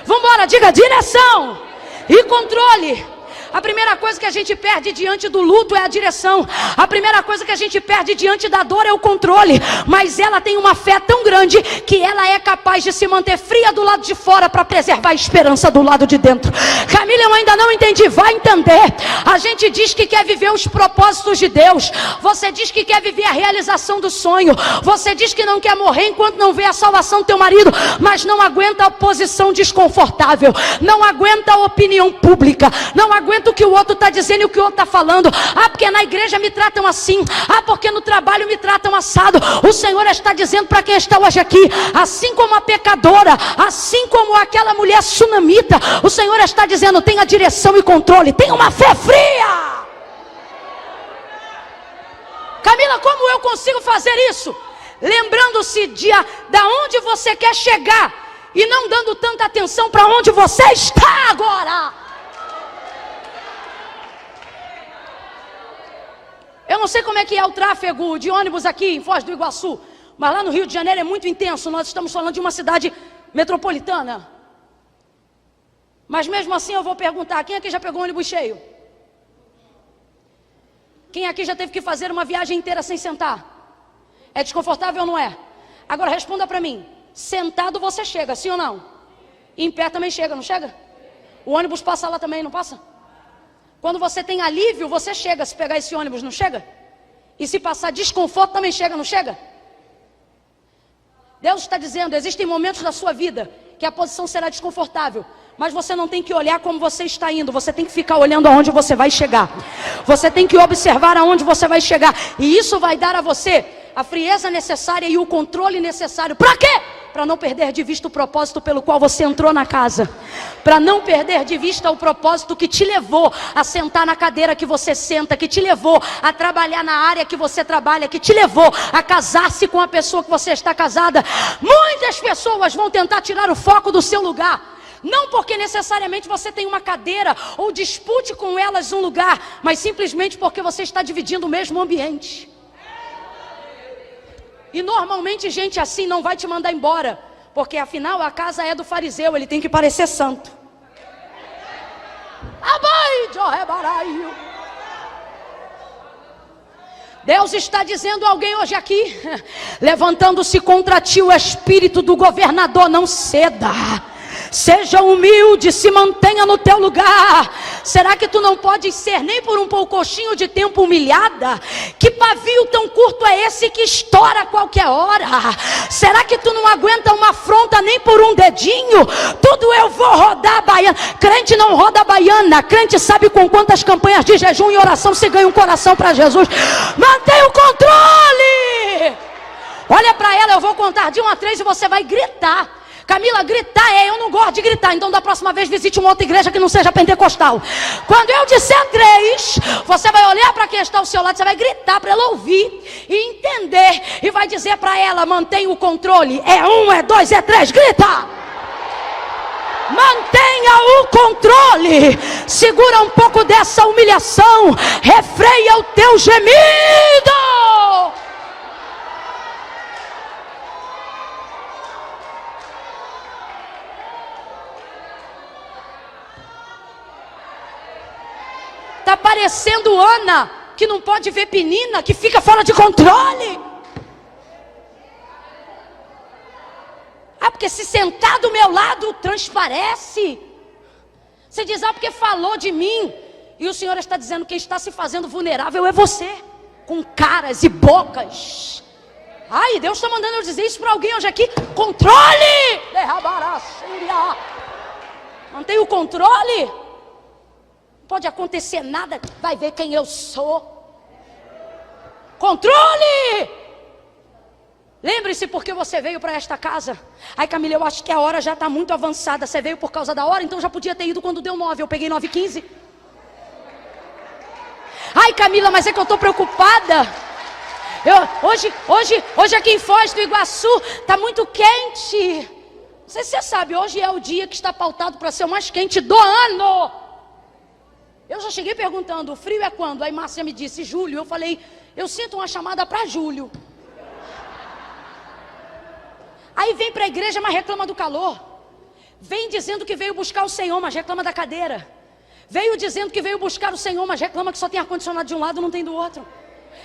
Vamos embora, diga, direção e controle. A primeira coisa que a gente perde diante do luto é a direção. A primeira coisa que a gente perde diante da dor é o controle. Mas ela tem uma fé tão grande que ela é capaz de se manter fria do lado de fora para preservar a esperança do lado de dentro. Camila, eu ainda não entendi. Vai entender. A gente diz que quer viver os propósitos de Deus. Você diz que quer viver a realização do sonho. Você diz que não quer morrer enquanto não vê a salvação do teu marido, mas não aguenta a oposição desconfortável. Não aguenta a opinião pública. Não aguenta o que o outro está dizendo e o que o outro está falando. Ah, porque na igreja me tratam assim. Ah, porque no trabalho me tratam assado. O Senhor está dizendo para quem está hoje aqui: assim como a pecadora, assim como aquela mulher sunamita, o Senhor está dizendo: tenha direção e controle, tenha uma fé fria. Camila, como eu consigo fazer isso? Lembrando-se da onde você quer chegar e não dando tanta atenção para onde você está agora. Eu não sei como é que é o tráfego de ônibus aqui em Foz do Iguaçu, mas lá no Rio de Janeiro é muito intenso. Nós estamos falando de uma cidade metropolitana. Mas mesmo assim eu vou perguntar: quem aqui já pegou ônibus cheio? Quem aqui já teve que fazer uma viagem inteira sem sentar? É desconfortável ou não é? Agora responda para mim: sentado você chega, sim ou não? Em pé também chega, não chega? O ônibus passa lá também, não passa? Quando você tem alívio, você chega. Se pegar esse ônibus, não chega? E se passar desconforto, também chega, não chega? Deus está dizendo: existem momentos da sua vida que a posição será desconfortável, mas você não tem que olhar como você está indo. Você tem que ficar olhando aonde você vai chegar. Você tem que observar aonde você vai chegar. E isso vai dar a você a frieza necessária e o controle necessário. Para quê? Para não perder de vista o propósito pelo qual você entrou na casa. Para não perder de vista o propósito que te levou a sentar na cadeira que você senta, que te levou a trabalhar na área que você trabalha, que te levou a casar-se com a pessoa que você está casada. Muitas pessoas vão tentar tirar o foco do seu lugar. Não porque necessariamente você tem uma cadeira ou dispute com elas um lugar, mas simplesmente porque você está dividindo o mesmo ambiente. E normalmente gente assim não vai te mandar embora, porque afinal a casa é do fariseu, ele tem que parecer santo. Deus está dizendo a alguém hoje aqui: levantando-se contra ti o espírito do governador, não ceda. Seja humilde, se mantenha no teu lugar. Será que tu não podes ser nem por um poucochinho de tempo humilhada? Que pavio tão curto é esse que estoura a qualquer hora? Será que tu não aguenta uma afronta nem por um dedinho? Tudo eu vou rodar a baiana. Crente não roda a baiana. Crente sabe com quantas campanhas de jejum e oração se ganha um coração para Jesus. Mantenha o controle. Olha para ela, eu vou contar de 1 a 3 e você vai gritar. Camila, gritar eu não gosto de gritar. Então da próxima vez visite uma outra igreja que não seja pentecostal. Quando eu disser 3, você vai olhar para quem está ao seu lado, você vai gritar para ela ouvir e entender. E vai dizer para ela: mantenha o controle. É 1, é 2, é 3, grita. Mantenha o controle. Segura um pouco dessa humilhação. Refreia o teu gemido. Está parecendo Ana, que não pode ver Penina, que fica fora de controle. Porque se sentar do meu lado transparece. Você diz: porque falou de mim. E o Senhor está dizendo que quem está se fazendo vulnerável é você, com caras e bocas. Ai, Deus está mandando eu dizer isso para alguém hoje aqui: controle. Mantenha o controle. Pode acontecer nada, vai ver quem eu sou. Controle! Lembre-se porque você veio para esta casa. Ai, Camila, eu acho que a hora já está muito avançada. Você veio por causa da hora, então já podia ter ido quando deu 9. Eu peguei 9h15. Ai, Camila, mas é que eu estou preocupada. Hoje aqui em Foz do Iguaçu está muito quente. Não sei se você sabe, hoje é o dia que está pautado para ser o mais quente do ano. Eu já cheguei perguntando: o frio é quando? Aí Márcia me disse: julho. Eu falei: eu sinto uma chamada para julho. Aí vem para a igreja, mas reclama do calor. Vem dizendo que veio buscar o Senhor, mas reclama da cadeira. Veio dizendo que veio buscar o Senhor, mas reclama que só tem ar-condicionado de um lado, não tem do outro.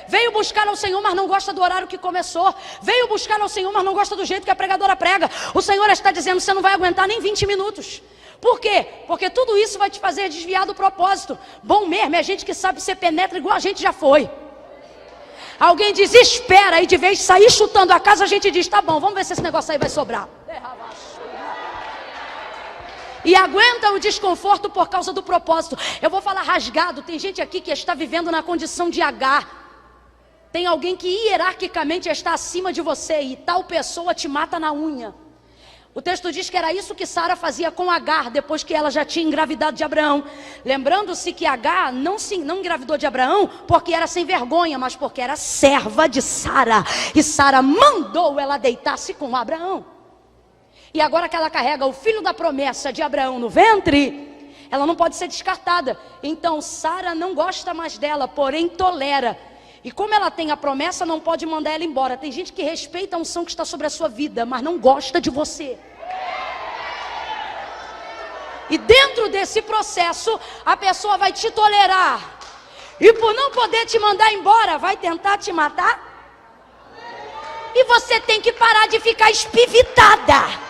Veio buscar ao Senhor, mas não gosta do horário que começou. Veio buscar ao Senhor, mas não gosta do jeito que a pregadora prega. O Senhor está dizendo: você não vai aguentar nem 20 minutos. Por quê? Porque tudo isso vai te fazer desviar do propósito. Bom mesmo é gente que sabe ser penetra igual a gente já foi. Alguém diz: espera, e de vez de sair chutando a casa, a gente diz: tá bom, vamos ver se esse negócio aí vai sobrar. E aguenta o desconforto por causa do propósito. Eu vou falar rasgado. Tem gente aqui que está vivendo na condição de H. Tem alguém que hierarquicamente está acima de você, e tal pessoa te mata na unha. O texto diz que era isso que Sara fazia com Agar, depois que ela já tinha engravidado de Abraão. Lembrando-se que Agar não engravidou de Abraão porque era sem vergonha, mas porque era serva de Sara. E Sara mandou ela deitar-se com Abraão. E agora que ela carrega o filho da promessa de Abraão no ventre, ela não pode ser descartada. Então Sara não gosta mais dela, porém tolera. E como ela tem a promessa, não pode mandar ela embora. Tem gente que respeita a unção que está sobre a sua vida, mas não gosta de você. E dentro desse processo, a pessoa vai te tolerar. E por não poder te mandar embora, vai tentar te matar. E você tem que parar de ficar espivitada.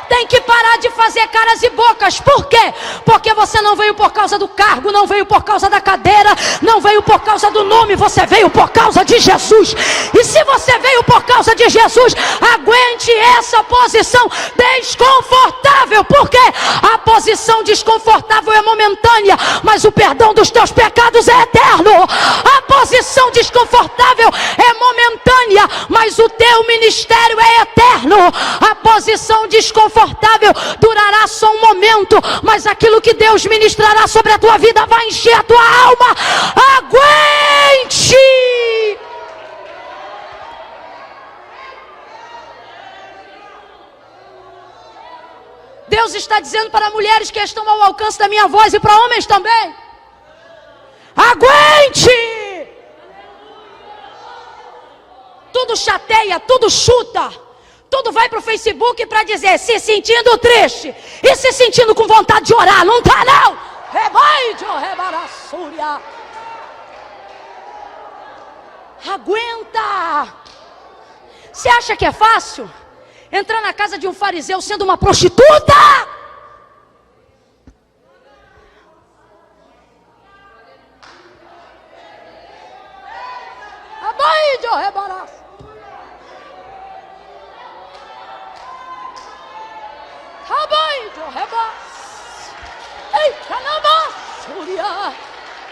Tem que parar de fazer caras e bocas. Por quê? Porque você não veio por causa do cargo, não veio por causa da cadeira, não veio por causa do nome, você veio por causa de Jesus. E se você veio por causa de Jesus, aguente essa posição desconfortável. Porque a posição desconfortável é momentânea, mas o perdão dos teus pecados é eterno. A posição desconfortável é momentânea, mas o teu ministério é eterno. A posição desconfortável durará só um momento, mas aquilo que Deus ministrará sobre a tua vida vai encher a tua alma. Aguente! Deus está dizendo para mulheres que estão ao alcance da minha voz e para homens também: aguente! Tudo chateia, tudo chuta. Tudo vai para o Facebook para dizer: se sentindo triste e se sentindo com vontade de orar. Não está não. Aguenta! Você acha que é fácil entrar na casa de um fariseu sendo uma prostituta?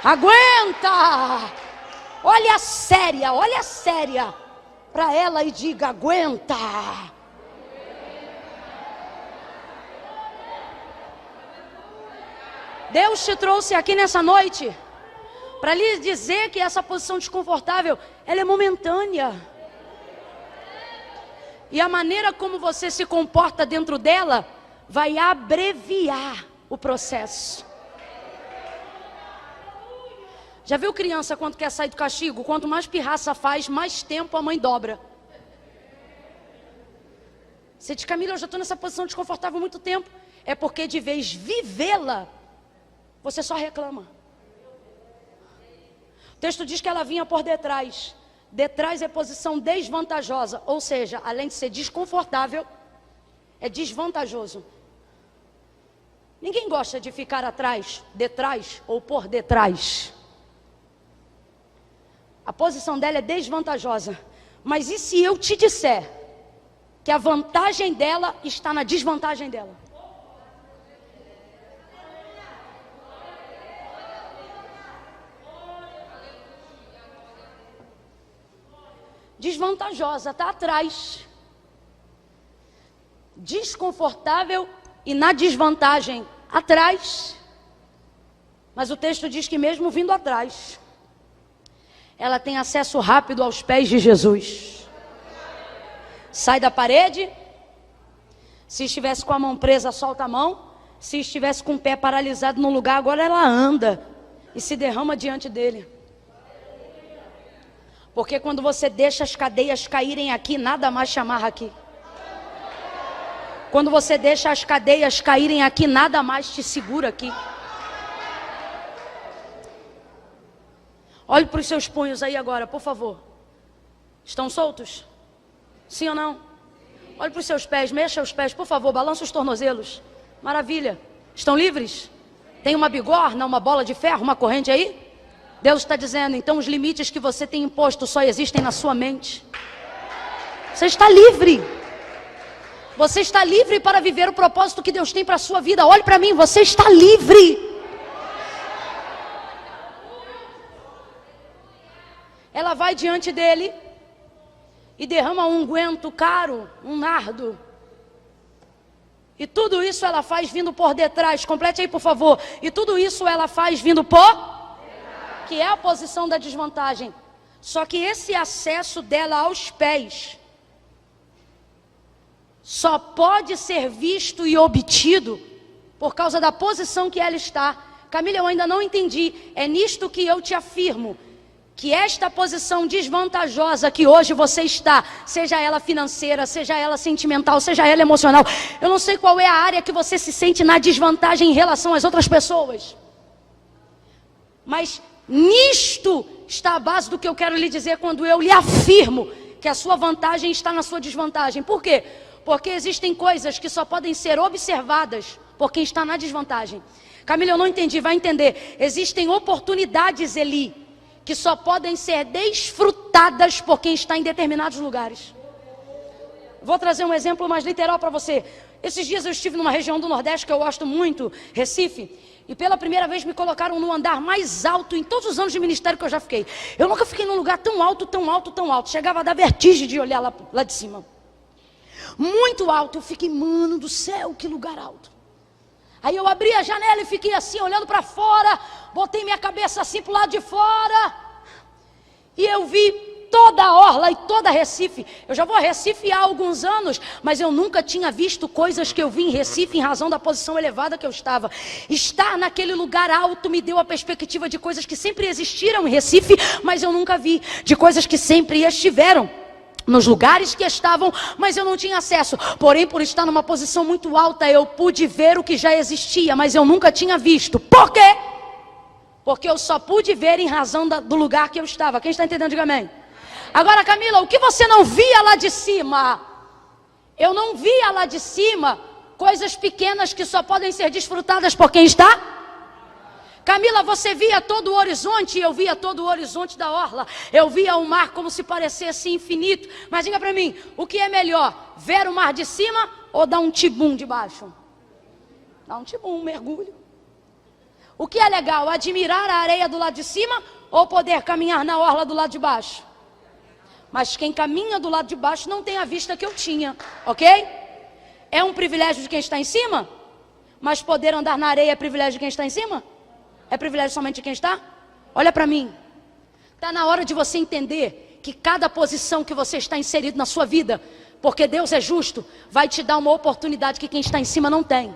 Aguenta! Olha séria para ela e diga: aguenta! Deus te trouxe aqui nessa noite para lhe dizer que essa posição desconfortável, ela é momentânea. E a maneira como você se comporta dentro dela vai abreviar o processo. Já viu criança quando quer sair do castigo? Quanto mais pirraça faz, mais tempo a mãe dobra. Você diz: Camila, eu já estou nessa posição desconfortável há muito tempo. É porque de vez vivê-la, você só reclama. O texto diz que ela vinha por detrás. Detrás é posição desvantajosa. Ou seja, além de ser desconfortável, é desvantajoso. Ninguém gosta de ficar atrás, detrás ou por detrás. A posição dela é desvantajosa. Mas e se eu te disser que a vantagem dela está na desvantagem dela? Desvantajosa, está atrás. Desconfortável e na desvantagem, atrás. Mas o texto diz que mesmo vindo atrás, ela tem acesso rápido aos pés de Jesus. Sai da parede. Se estivesse com a mão presa, solta a mão. Se estivesse com o pé paralisado no lugar, agora ela anda e se derrama diante dele. Porque quando você deixa as cadeias caírem aqui, nada mais te amarra aqui. Quando você deixa as cadeias caírem aqui, nada mais te segura aqui. Olhe para os seus punhos aí agora, por favor. Estão soltos? Sim ou não? Olhe para os seus pés, mexa os pés, por favor, balança os tornozelos. Maravilha. Estão livres? Tem uma bigorna, uma bola de ferro, uma corrente aí? Deus está dizendo: então os limites que você tem imposto só existem na sua mente. Você está livre. Você está livre para viver o propósito que Deus tem para a sua vida. Olhe para mim, você está livre. Ela vai diante dele e derrama um unguento caro, um nardo. E tudo isso ela faz vindo por detrás. Complete aí, por favor. E tudo isso ela faz vindo por... que é a posição da desvantagem. Só que esse acesso dela aos pés só pode ser visto e obtido por causa da posição que ela está. Camila, eu ainda não entendi. É nisto que eu te afirmo, que esta posição desvantajosa que hoje você está, seja ela financeira, seja ela sentimental, seja ela emocional, eu não sei qual é a área que você se sente na desvantagem em relação às outras pessoas, mas nisto está a base do que eu quero lhe dizer quando eu lhe afirmo que a sua vantagem está na sua desvantagem. Por quê? Porque existem coisas que só podem ser observadas por quem está na desvantagem. Camila, eu não entendi, vai entender. Existem oportunidades, Eli, que só podem ser desfrutadas por quem está em determinados lugares. Vou trazer um exemplo mais literal para você. Esses dias eu estive numa região do Nordeste que eu gosto muito, Recife, e pela primeira vez me colocaram no andar mais alto em todos os anos de ministério que eu já fiquei. Eu nunca fiquei num lugar tão alto, tão alto, tão alto. Chegava a dar vertigem de olhar lá de cima. Muito alto. Eu fiquei, mano do céu, que lugar alto. Aí eu abri a janela e fiquei assim, olhando para fora. Botei minha cabeça assim para o lado de fora. E eu vi toda a orla e toda Recife. Eu já vou a Recife há alguns anos, mas eu nunca tinha visto coisas que eu vi em Recife em razão da posição elevada que eu estava. Estar naquele lugar alto me deu a perspectiva de coisas que sempre existiram em Recife, mas eu nunca vi. De coisas que sempre estiveram nos lugares que estavam, mas eu não tinha acesso. Porém, por estar numa posição muito alta, eu pude ver o que já existia, mas eu nunca tinha visto. Por quê? Porque eu só pude ver em razão do lugar que eu estava. Quem está entendendo, diga amém. Agora, Camila, o que você não via lá de cima? Eu não via lá de cima coisas pequenas que só podem ser desfrutadas por quem está. Camila, você via todo o horizonte, eu via todo o horizonte da orla. Eu via o mar como se parecesse infinito. Mas diga para mim, o que é melhor? Ver o mar de cima ou dar um tibum de baixo? Dá um tibum, um mergulho. O que é legal? Admirar a areia do lado de cima ou poder caminhar na orla do lado de baixo? Mas quem caminha do lado de baixo não tem a vista que eu tinha, ok? É um privilégio de quem está em cima? Mas poder andar na areia é privilégio de quem está em cima? É privilégio somente de quem está? Olha para mim. Está na hora de você entender que cada posição que você está inserido na sua vida, porque Deus é justo, vai te dar uma oportunidade que quem está em cima não tem.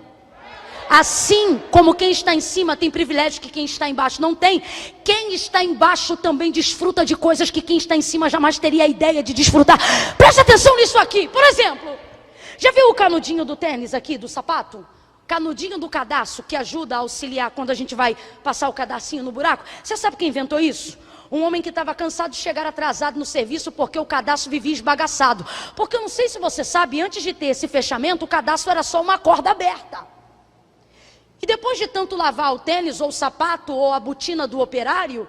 Assim como quem está em cima tem privilégio que quem está embaixo não tem, quem está embaixo também desfruta de coisas que quem está em cima jamais teria a ideia de desfrutar. Preste atenção nisso aqui. Por exemplo, já viu o canudinho do tênis aqui, do sapato? Canudinho do cadarço que ajuda a auxiliar quando a gente vai passar o cadarcinho no buraco. Você sabe quem inventou isso? Um homem que estava cansado de chegar atrasado no serviço porque o cadastro vivia esbagaçado. Porque eu não sei se você sabe, antes de ter esse fechamento, o cadastro era só uma corda aberta. E depois de tanto lavar o tênis, ou o sapato, ou a botina do operário,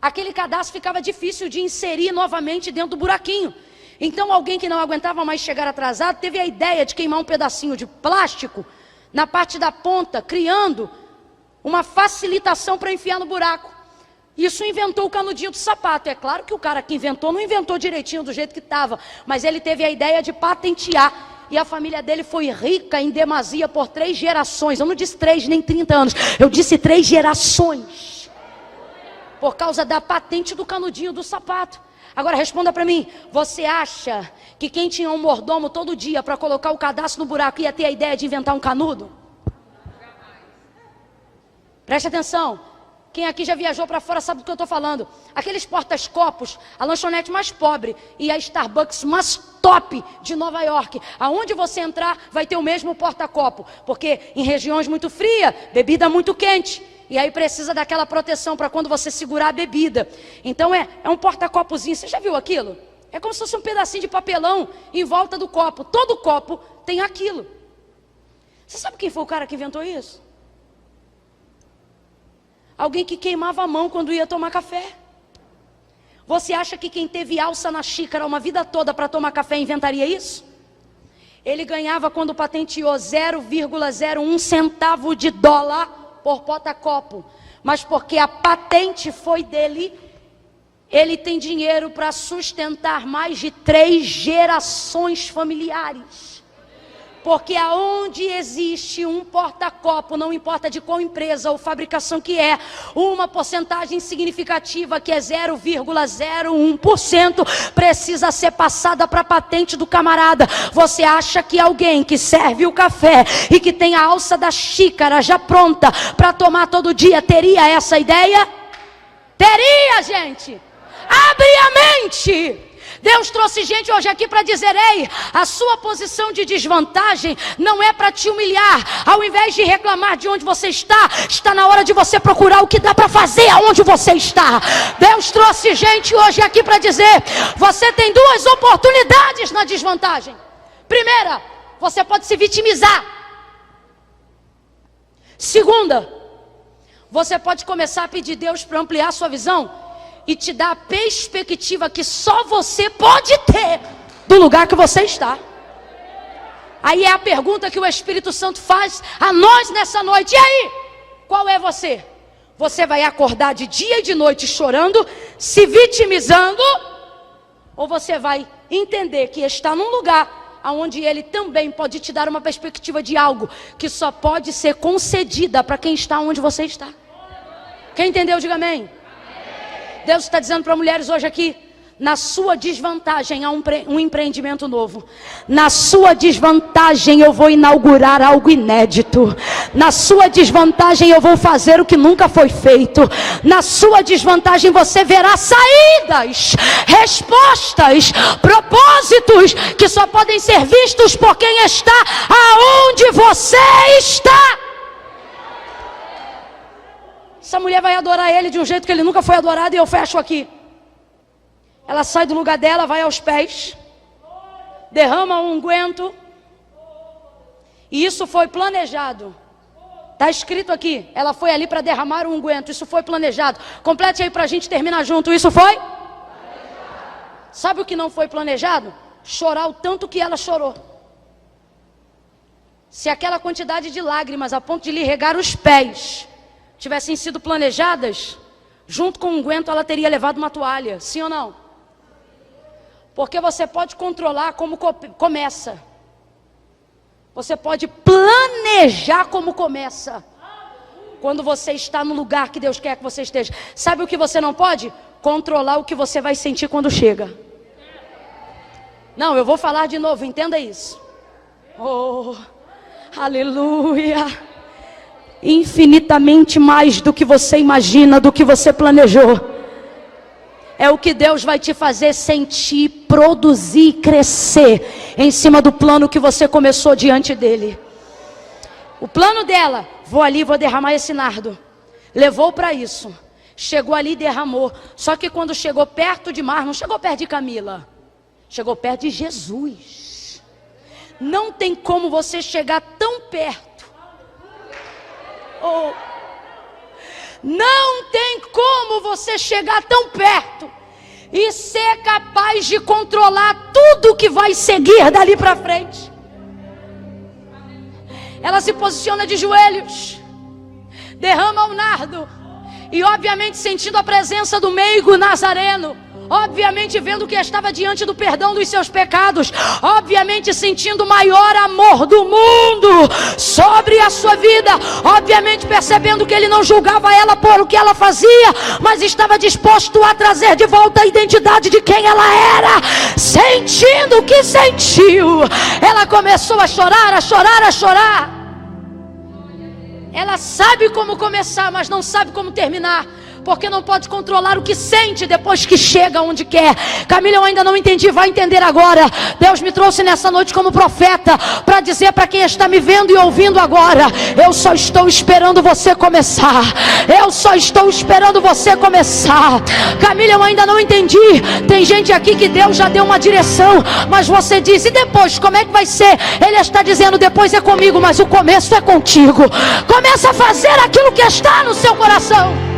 aquele cadastro ficava difícil de inserir novamente dentro do buraquinho. Então alguém que não aguentava mais chegar atrasado, teve a ideia de queimar um pedacinho de plástico na parte da ponta, criando uma facilitação para enfiar no buraco. Isso inventou o canudinho do sapato. É claro que o cara que inventou, não inventou direitinho do jeito que estava, mas ele teve a ideia de patentear. E a família dele foi rica em demasia por 3 gerações. Eu não disse 3 nem 30 anos. Eu disse 3 gerações. Por causa da patente do canudinho do sapato. Agora responda para mim. Você acha que quem tinha um mordomo todo dia para colocar o cadastro no buraco ia ter a ideia de inventar um canudo? Preste atenção. Quem aqui já viajou para fora sabe do que eu estou falando. Aqueles portas-copos, a lanchonete mais pobre e a Starbucks mais top de Nova York. Aonde você entrar vai ter o mesmo porta-copo. Porque em regiões muito frias, bebida muito quente. E aí precisa daquela proteção para quando você segurar a bebida. Então é um porta-copozinho. Você já viu aquilo? É como se fosse um pedacinho de papelão em volta do copo. Todo copo tem aquilo. Você sabe quem foi o cara que inventou isso? Alguém que queimava a mão quando ia tomar café. Você acha que quem teve alça na xícara uma vida toda para tomar café inventaria isso? Ele ganhava quando patenteou 0,01 centavo de dólar por porta-copo. Mas porque a patente foi dele, ele tem dinheiro para sustentar mais de 3 gerações familiares. Porque aonde existe um porta-copo, não importa de qual empresa ou fabricação que é, uma porcentagem significativa que é 0,01% precisa ser passada para a patente do camarada. Você acha que alguém que serve o café e que tem a alça da xícara já pronta para tomar todo dia teria essa ideia? Teria, gente! Abre a mente! Deus trouxe gente hoje aqui para dizer: ei, a sua posição de desvantagem não é para te humilhar. Ao invés de reclamar de onde você está na hora de você procurar o que dá para fazer aonde você está. Deus trouxe gente hoje aqui para dizer: você tem 2 oportunidades na desvantagem. Primeira, você pode se vitimizar. Segunda, você pode começar a pedir Deus para ampliar sua visão e te dar a perspectiva que só você pode ter do lugar que você está. Aí é a pergunta que o Espírito Santo faz a nós nessa noite. E aí? Qual é você? Você vai acordar de dia e de noite chorando, se vitimizando? Ou você vai entender que está num lugar onde Ele também pode te dar uma perspectiva de algo que só pode ser concedida para quem está onde você está? Quem entendeu, diga amém. Deus está dizendo para mulheres hoje aqui: na sua desvantagem há um empreendimento novo. Na sua desvantagem eu vou inaugurar algo inédito. Na sua desvantagem eu vou fazer o que nunca foi feito. Na sua desvantagem você verá saídas, respostas, propósitos que só podem ser vistos por quem está aonde você está. Essa mulher vai adorar ele de um jeito que ele nunca foi adorado, e eu fecho aqui. Ela sai do lugar dela, vai aos pés, derrama um unguento. E isso foi planejado. Está escrito aqui, ela foi ali para derramar um unguento. Isso foi planejado. Complete aí para a gente terminar junto. Isso foi? Sabe o que não foi planejado? Chorar o tanto que ela chorou. Se aquela quantidade de lágrimas a ponto de lhe regar os pés tivessem sido planejadas, junto com o unguento ela teria levado uma toalha. Sim ou não? Porque você pode controlar como começa. Você pode planejar como começa. Quando você está no lugar que Deus quer que você esteja. Sabe o que você não pode? Controlar o que você vai sentir quando chega. Não, eu vou falar de novo, entenda isso. Oh, aleluia. Infinitamente mais do que você imagina, do que você planejou. É o que Deus vai te fazer sentir, produzir, crescer em cima do plano que você começou diante dele. O plano dela, vou ali, vou derramar esse nardo. Levou para isso. Chegou ali e derramou. Só que quando chegou perto de Mar, não chegou perto de Camila. Chegou perto de Jesus. Não tem como você chegar tão perto. Oh. Não tem como você chegar tão perto e ser capaz de controlar tudo que vai seguir dali para frente. Ela se posiciona de joelhos, derrama o nardo e obviamente sentindo a presença do meigo nazareno, obviamente vendo que estava diante do perdão dos seus pecados, obviamente sentindo o maior amor do mundo sobre a sua vida, obviamente percebendo que ele não julgava ela por o que ela fazia, mas estava disposto a trazer de volta a identidade de quem ela era. Sentindo o que sentiu, ela começou a chorar, a chorar, a chorar. Ela sabe como começar, mas não sabe como terminar, porque não pode controlar o que sente depois que chega onde quer. Camila, eu ainda não entendi, vai entender agora. Deus me trouxe nessa noite como profeta para dizer para quem está me vendo e ouvindo agora: eu só estou esperando você começar. Eu só estou esperando você começar. Camila, eu ainda não entendi. Tem gente aqui que Deus já deu uma direção, mas você diz: e depois, como é que vai ser? Ele está dizendo: depois é comigo, mas o começo é contigo. Comece a fazer aquilo que está no seu coração.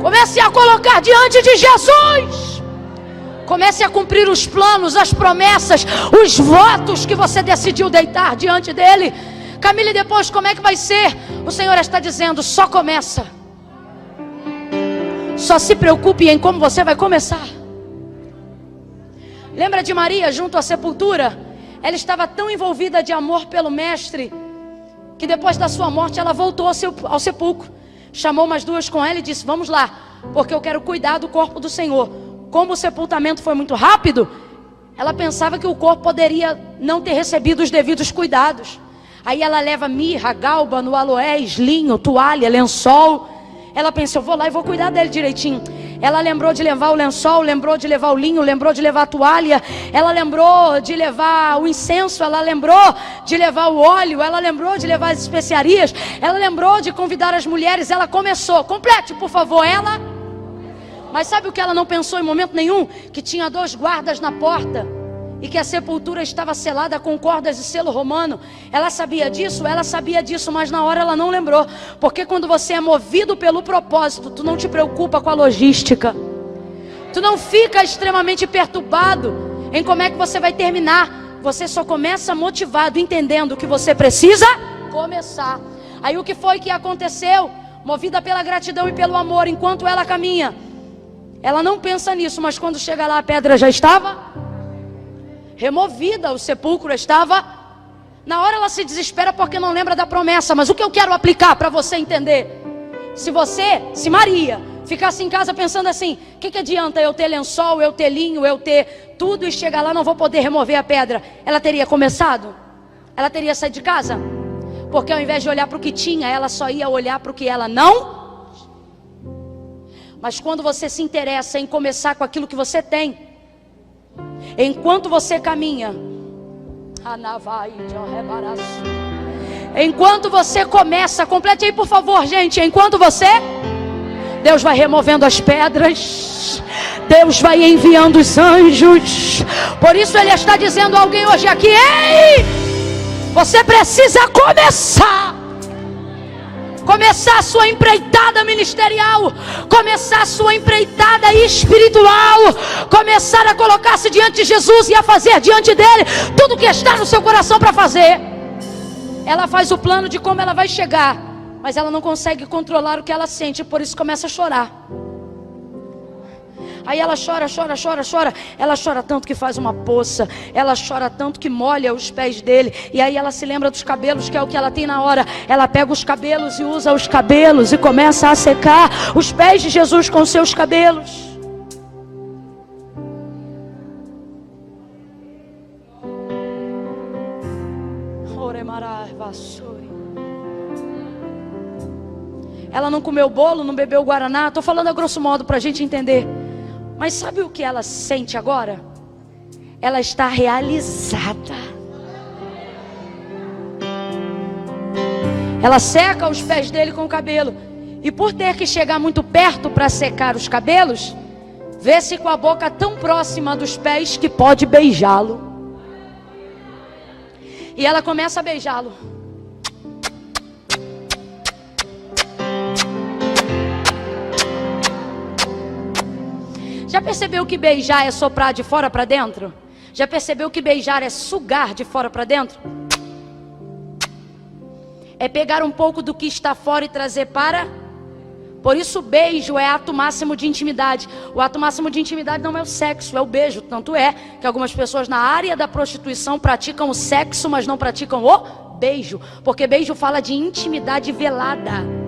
Comece a colocar diante de Jesus. Comece a cumprir os planos, as promessas, os votos que você decidiu deitar diante dele. Camila, e depois como é que vai ser? O Senhor está dizendo: só começa. Só se preocupe em como você vai começar. Lembra de Maria junto à sepultura? Ela estava tão envolvida de amor pelo Mestre, que depois da sua morte ela voltou ao sepulcro. Chamou umas duas com ela e disse: vamos lá, porque eu quero cuidar do corpo do Senhor. Como o sepultamento foi muito rápido, ela pensava que o corpo poderia não ter recebido os devidos cuidados. Aí ela leva mirra, gálbano, aloés, linho, toalha, lençol. Ela pensou: eu vou lá e vou cuidar dele direitinho. Ela lembrou de levar o lençol, lembrou de levar o linho, lembrou de levar a toalha. Ela lembrou de levar o incenso, ela lembrou de levar o óleo, ela lembrou de levar as especiarias, ela lembrou de convidar as mulheres. Ela começou. Complete, por favor, ela. Mas sabe o que ela não pensou em momento nenhum? Que tinha 2 guardas na porta e que a sepultura estava selada com cordas de selo romano. Ela sabia disso, mas na hora ela não lembrou. Porque quando você é movido pelo propósito, tu não te preocupa com a logística. Tu não fica extremamente perturbado em como é que você vai terminar. Você só começa motivado, entendendo que você precisa começar. Aí o que foi que aconteceu? Movida pela gratidão e pelo amor, enquanto ela caminha, ela não pensa nisso, mas quando chega lá a pedra já estava removida, o sepulcro estava. Na hora ela se desespera porque não lembra da promessa. Mas o que eu quero aplicar para você entender: se Maria ficasse em casa pensando assim: o que adianta eu ter lençol, eu ter linho, eu ter tudo e chegar lá não vou poder remover a pedra? Ela teria começado? Ela teria saído de casa? Porque ao invés de olhar para o que tinha, ela só ia olhar para o que ela não. Mas quando você se interessa em começar com aquilo que você tem, enquanto você caminha, enquanto você começa, complete aí por favor, gente. Enquanto você, Deus vai removendo as pedras, Deus vai enviando os anjos. Por isso Ele está dizendo a alguém hoje aqui: ei, você precisa começar a sua empreitada ministerial, começar a sua empreitada espiritual, começar a colocar-se diante de Jesus e a fazer diante dele tudo que está no seu coração para fazer. Ela faz o plano de como ela vai chegar, mas ela não consegue controlar o que ela sente, por isso começa a chorar. Aí ela chora. Ela chora tanto que faz uma poça. Ela chora tanto que molha os pés dele. E aí ela se lembra dos cabelos, que é o que ela tem na hora. Ela pega os cabelos e usa os cabelos e começa a secar os pés de Jesus com seus cabelos. Ela não comeu bolo, não bebeu guaraná. Estou falando a grosso modo para a gente entender. Mas sabe o que ela sente agora? Ela está realizada. Ela seca os pés dele com o cabelo. E por ter que chegar muito perto para secar os cabelos, vê-se com a boca tão próxima dos pés que pode beijá-lo. E ela começa a beijá-lo. Já percebeu que beijar é soprar de fora para dentro? Já percebeu que beijar é sugar de fora para dentro? É pegar um pouco do que está fora e trazer para... Por isso o beijo é ato máximo de intimidade. O ato máximo de intimidade não é o sexo, é o beijo. Tanto é que algumas pessoas na área da prostituição praticam o sexo, mas não praticam o beijo. Porque beijo fala de intimidade velada.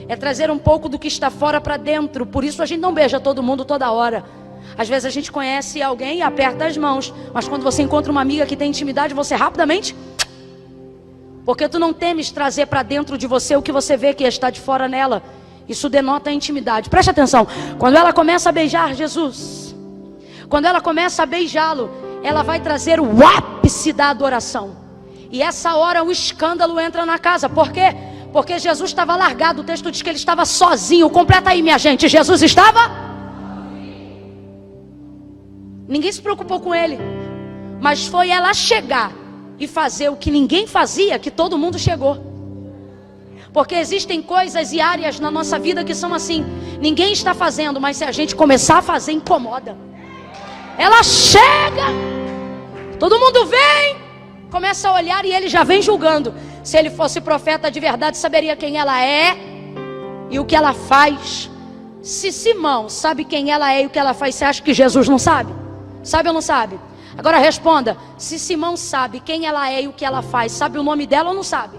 É trazer um pouco do que está fora para dentro. Por isso a gente não beija todo mundo toda hora. Às vezes a gente conhece alguém e aperta as mãos, mas quando você encontra uma amiga que tem intimidade, você rapidamente... Porque tu não temes trazer para dentro de você o que você vê que está de fora nela. Isso denota a intimidade. Preste atenção. Quando ela começa a beijar Jesus, quando ela começa a beijá-lo, ela vai trazer o ápice da adoração. E essa hora o escândalo entra na casa. Por quê? Porque Jesus estava largado. O texto diz que ele estava sozinho. Completa aí, minha gente. Jesus estava? Ninguém se preocupou com ele. Mas foi ela chegar e fazer o que ninguém fazia, que todo mundo chegou. Porque existem coisas e áreas na nossa vida que são assim. Ninguém está fazendo, mas se a gente começar a fazer, incomoda. Ela chega, todo mundo vem, começa a olhar e ele já vem julgando. Se ele fosse profeta de verdade, saberia quem ela é e o que ela faz. Se Simão sabe quem ela é e o que ela faz, você acha que Jesus não sabe? Sabe ou não sabe? Agora responda, se Simão sabe quem ela é e o que ela faz, sabe o nome dela ou não sabe?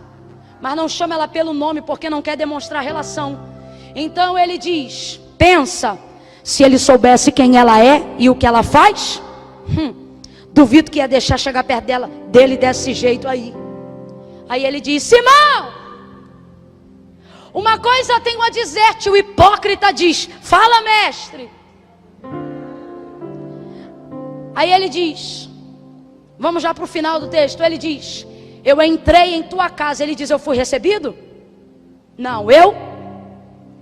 Mas não chama ela pelo nome porque não quer demonstrar relação. Então ele diz, pensa, se ele soubesse quem ela é e o que ela faz, duvido que ia deixar chegar perto dele desse jeito aí. Aí ele diz, Simão, uma coisa tenho a dizer-te. O hipócrita diz, fala, mestre. Aí ele diz, vamos já para o final do texto. Ele diz, eu entrei em tua casa. Ele diz, eu fui recebido? Não, eu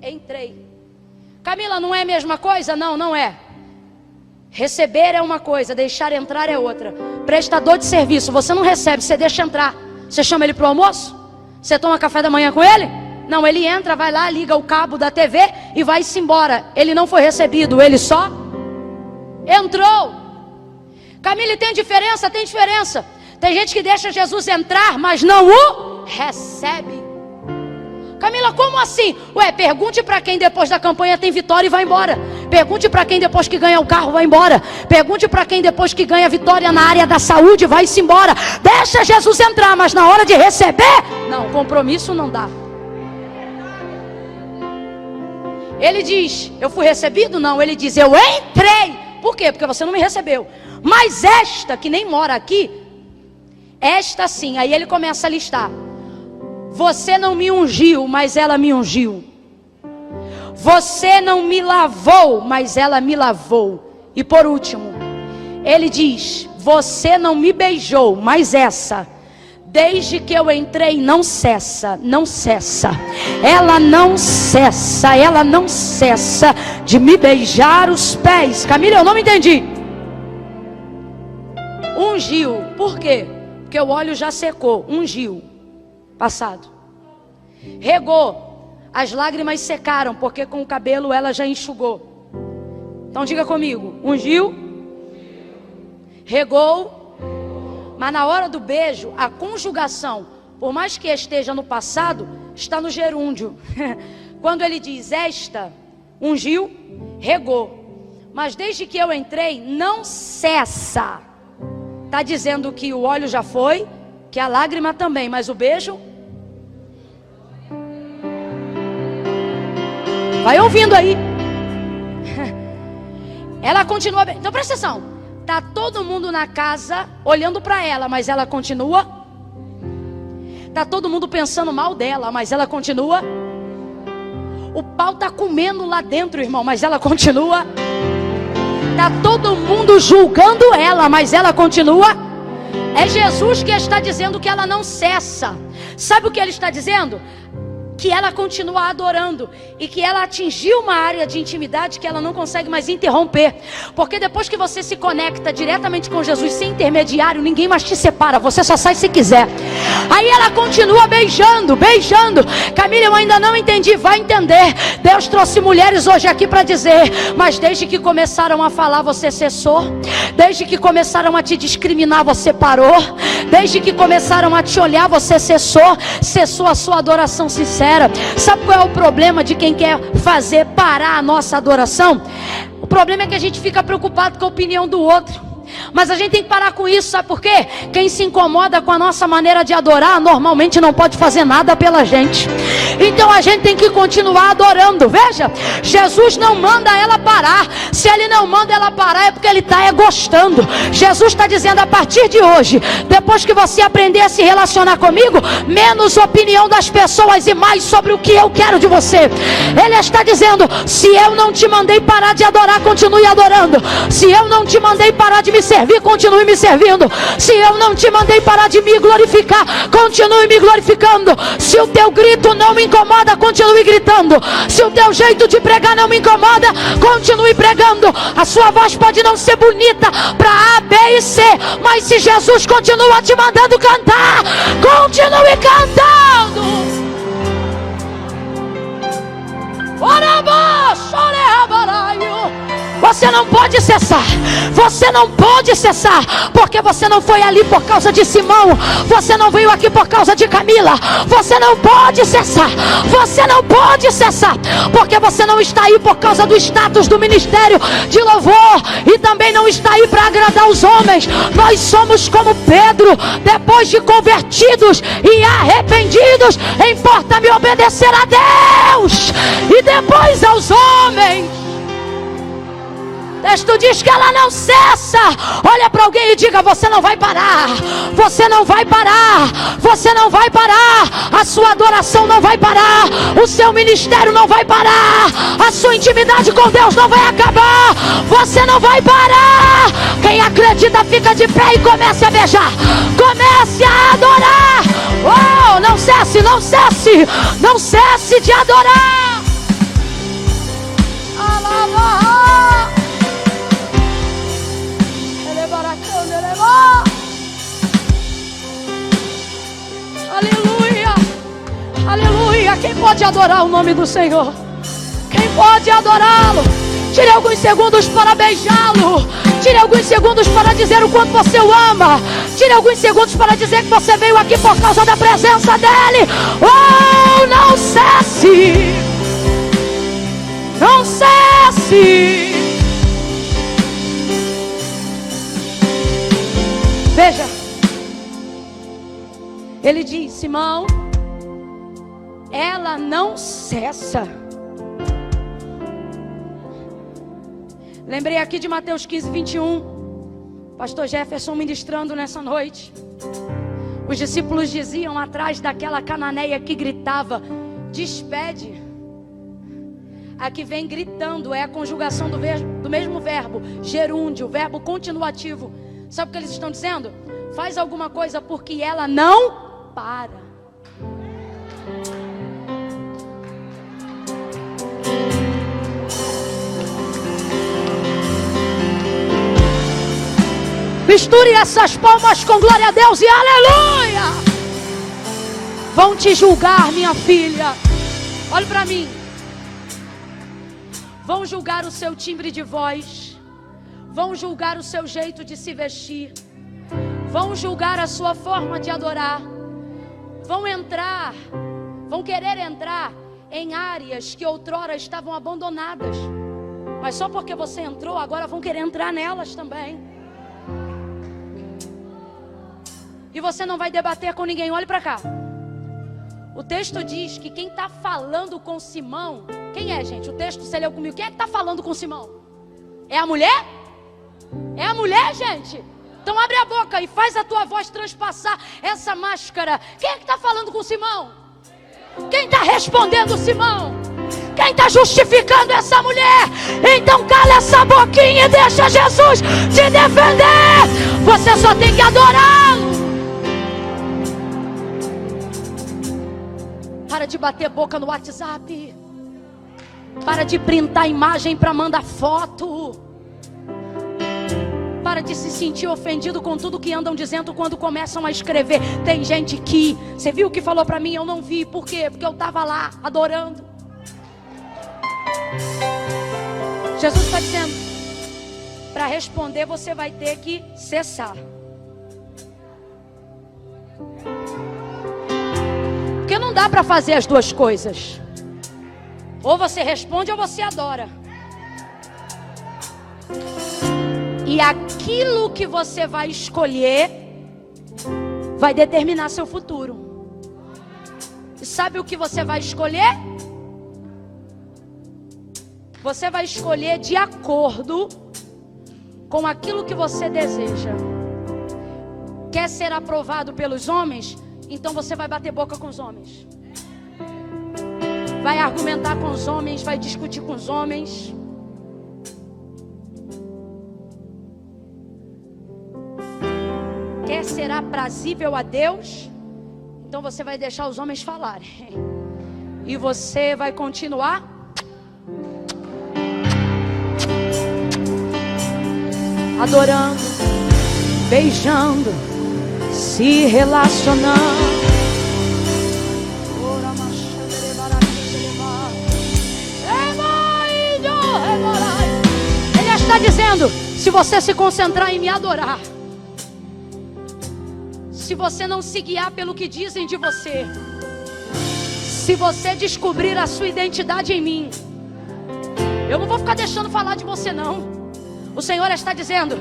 entrei. Camila, não é a mesma coisa? Não, não é. Receber é uma coisa, deixar entrar é outra. Prestador de serviço, você não recebe, você deixa entrar. Você chama ele para o almoço? Você toma café da manhã com ele? Não, ele entra, vai lá, liga o cabo da TV e vai-se embora. Ele não foi recebido, ele só entrou. Camila, tem diferença? Tem diferença. Tem gente que deixa Jesus entrar, mas não o recebe. Camila, como assim? Ué, pergunte para quem depois da campanha tem vitória e vai embora. Pergunte para quem depois que ganha o carro vai embora. Pergunte para quem depois que ganha vitória na área da saúde vai-se embora. Deixa Jesus entrar, mas na hora de receber, não, compromisso não dá. Ele diz, eu fui recebido? Não, ele diz, eu entrei. Por quê? Porque você não me recebeu. Mas esta, que nem mora aqui, esta sim, aí ele começa a listar. Você não me ungiu, mas ela me ungiu. Você não me lavou, mas ela me lavou. E por último, ele diz, você não me beijou, mas essa, Desde que eu entrei, não cessa, não cessa. Ela não cessa de me beijar os pés. Camila, eu não me entendi. Ungiu, por quê? Porque o óleo já secou. Ungiu, passado. Regou, as lágrimas secaram, porque com o cabelo ela já enxugou. Então diga comigo, ungiu, regou. Mas na hora do beijo, a conjugação, por mais que esteja no passado, está no gerúndio. Quando ele diz esta, ungiu, regou. Mas desde que eu entrei, não cessa. Está dizendo que o óleo já foi, que a lágrima também, mas o beijo... Vai ouvindo aí. Ela continua... Então presta atenção. Está todo mundo na casa olhando para ela, mas ela continua. Está todo mundo pensando mal dela, mas ela continua. O pau está comendo lá dentro, irmão, mas ela continua. Está todo mundo julgando ela, mas ela continua. É Jesus que está dizendo que ela não cessa. Sabe o que ele está dizendo? Que ela continua adorando e que ela atingiu uma área de intimidade que ela não consegue mais interromper, porque depois que você se conecta diretamente com Jesus sem intermediário, ninguém mais te separa, você só sai se quiser. Aí ela continua beijando. Camila, eu ainda não entendi. Vai entender. Deus trouxe mulheres hoje aqui para dizer: mas desde que começaram a falar, você cessou. Desde que começaram a te discriminar, você parou. Desde que começaram a te olhar, você cessou a sua adoração sincera. Sabe qual é o problema de quem quer fazer parar a nossa adoração? O problema é que a gente fica preocupado com a opinião do outro. Mas a gente tem que parar com isso, sabe por quê? Quem se incomoda com a nossa maneira de adorar, normalmente não pode fazer nada pela gente. Então a gente tem que continuar adorando. Veja, Jesus não manda ela parar. Se ele não manda ela parar, é porque ele está gostando. Jesus está dizendo: a partir de hoje, depois que você aprender a se relacionar comigo, menos opinião das pessoas e mais sobre o que eu quero de você. Ele está dizendo: se eu não te mandei parar de adorar, continue adorando. Se eu não te mandei parar de me servir, continue me servindo. Se eu não te mandei parar de me glorificar, continue me glorificando. Se o teu grito não me incomoda, continue gritando. Se o teu jeito de pregar não me incomoda, continue pregando. A sua voz pode não ser bonita para A, B e C, mas se Jesus continua te mandando cantar, continue cantando. Você não pode cessar. Você não pode cessar, porque você não foi ali por causa de Simão. Você não veio aqui por causa de Camila. Você não pode cessar. Você não pode cessar, porque você não está aí por causa do status do ministério de louvor, e também não está aí para agradar os homens. Nós somos como Pedro, depois de convertidos e arrependidos, importa-me obedecer a Deus e depois aos homens. O texto diz que ela não cessa. Olha para alguém e diga: você não vai parar. Você não vai parar. Você não vai parar. A sua adoração não vai parar. O seu ministério não vai parar. A sua intimidade com Deus não vai acabar. Você não vai parar. Quem acredita, fica de pé e comece a beijar. Comece a adorar. Oh, não cesse, não cesse. Não cesse de adorar. Alava. Aleluia, aleluia. Quem pode adorar o nome do Senhor? Quem pode adorá-lo? Tire alguns segundos para beijá-lo. Tire alguns segundos para dizer o quanto você o ama. Tire alguns segundos para dizer que você veio aqui por causa da presença dele. Oh, não cesse. Não cesse. Veja, ele diz: Simão, ela não cessa. Lembrei aqui de Mateus 15, 21. Pastor Jefferson ministrando nessa noite. Os discípulos diziam atrás daquela cananeia que gritava: despede. Aqui vem gritando, é a conjugação do mesmo verbo, gerúndio, verbo continuativo. Sabe o que eles estão dizendo? Faz alguma coisa porque ela não para. Misture essas palmas com glória a Deus e aleluia. Vão te julgar, minha filha. Olhe para mim. Vão julgar o seu timbre de voz. Vão julgar o seu jeito de se vestir. Vão julgar a sua forma de adorar. Vão querer entrar em áreas que outrora estavam abandonadas. Mas só porque você entrou, agora vão querer entrar nelas também. E você não vai debater com ninguém. Olhe para cá. O texto diz que quem está falando com Simão... Quem é, gente? O texto você leu comigo. Quem é que está falando com Simão? É a mulher? É a mulher, gente? Então abre a boca e faz a tua voz transpassar essa máscara. Quem é que está falando com Simão? Quem está respondendo Simão? Quem está justificando essa mulher? Então cala essa boquinha e deixa Jesus te defender. Você só tem que adorá-lo. Para de bater boca no WhatsApp. Para de printar imagem para mandar foto. Para de se sentir ofendido com tudo que andam dizendo quando começam a escrever. Tem gente que, você viu o que falou para mim? Eu não vi. Por quê? Porque eu estava lá adorando. Jesus está dizendo, para responder você vai ter que cessar. Porque não dá para fazer as duas coisas. Ou você responde ou você adora. E aquilo que você vai escolher vai determinar seu futuro. E sabe o que você vai escolher? Você vai escolher de acordo com aquilo que você deseja. Quer ser aprovado pelos homens? Então você vai bater boca com os homens. Vai argumentar com os homens, vai discutir com os homens. Quer ser aprazível a Deus? Então você vai deixar os homens falarem. E você vai continuar adorando, beijando, se relacionando. Ele está dizendo, se você se concentrar em me adorar, se você não se guiar pelo que dizem de você, se você descobrir a sua identidade em mim, eu não vou ficar deixando falar de você não. O Senhor está dizendo,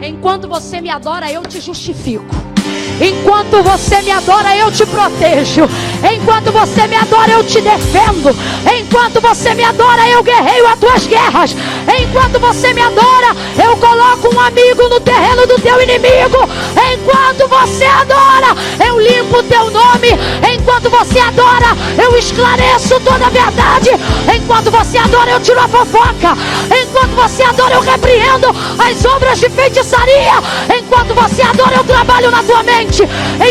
enquanto você me adora, eu te justifico. Enquanto você me adora, eu te protejo. Enquanto você me adora, eu te defendo. Enquanto você me adora, eu guerreio as tuas guerras. Enquanto você me adora, eu coloco um amigo no terreno do teu inimigo. Enquanto você adora, eu limpo o teu nome. Enquanto você adora, eu esclareço toda a verdade. Enquanto você adora, eu tiro a fofoca. Enquanto você adora, eu repreendo as obras de feitiçaria. Enquanto você adora, eu trabalho na tua mente.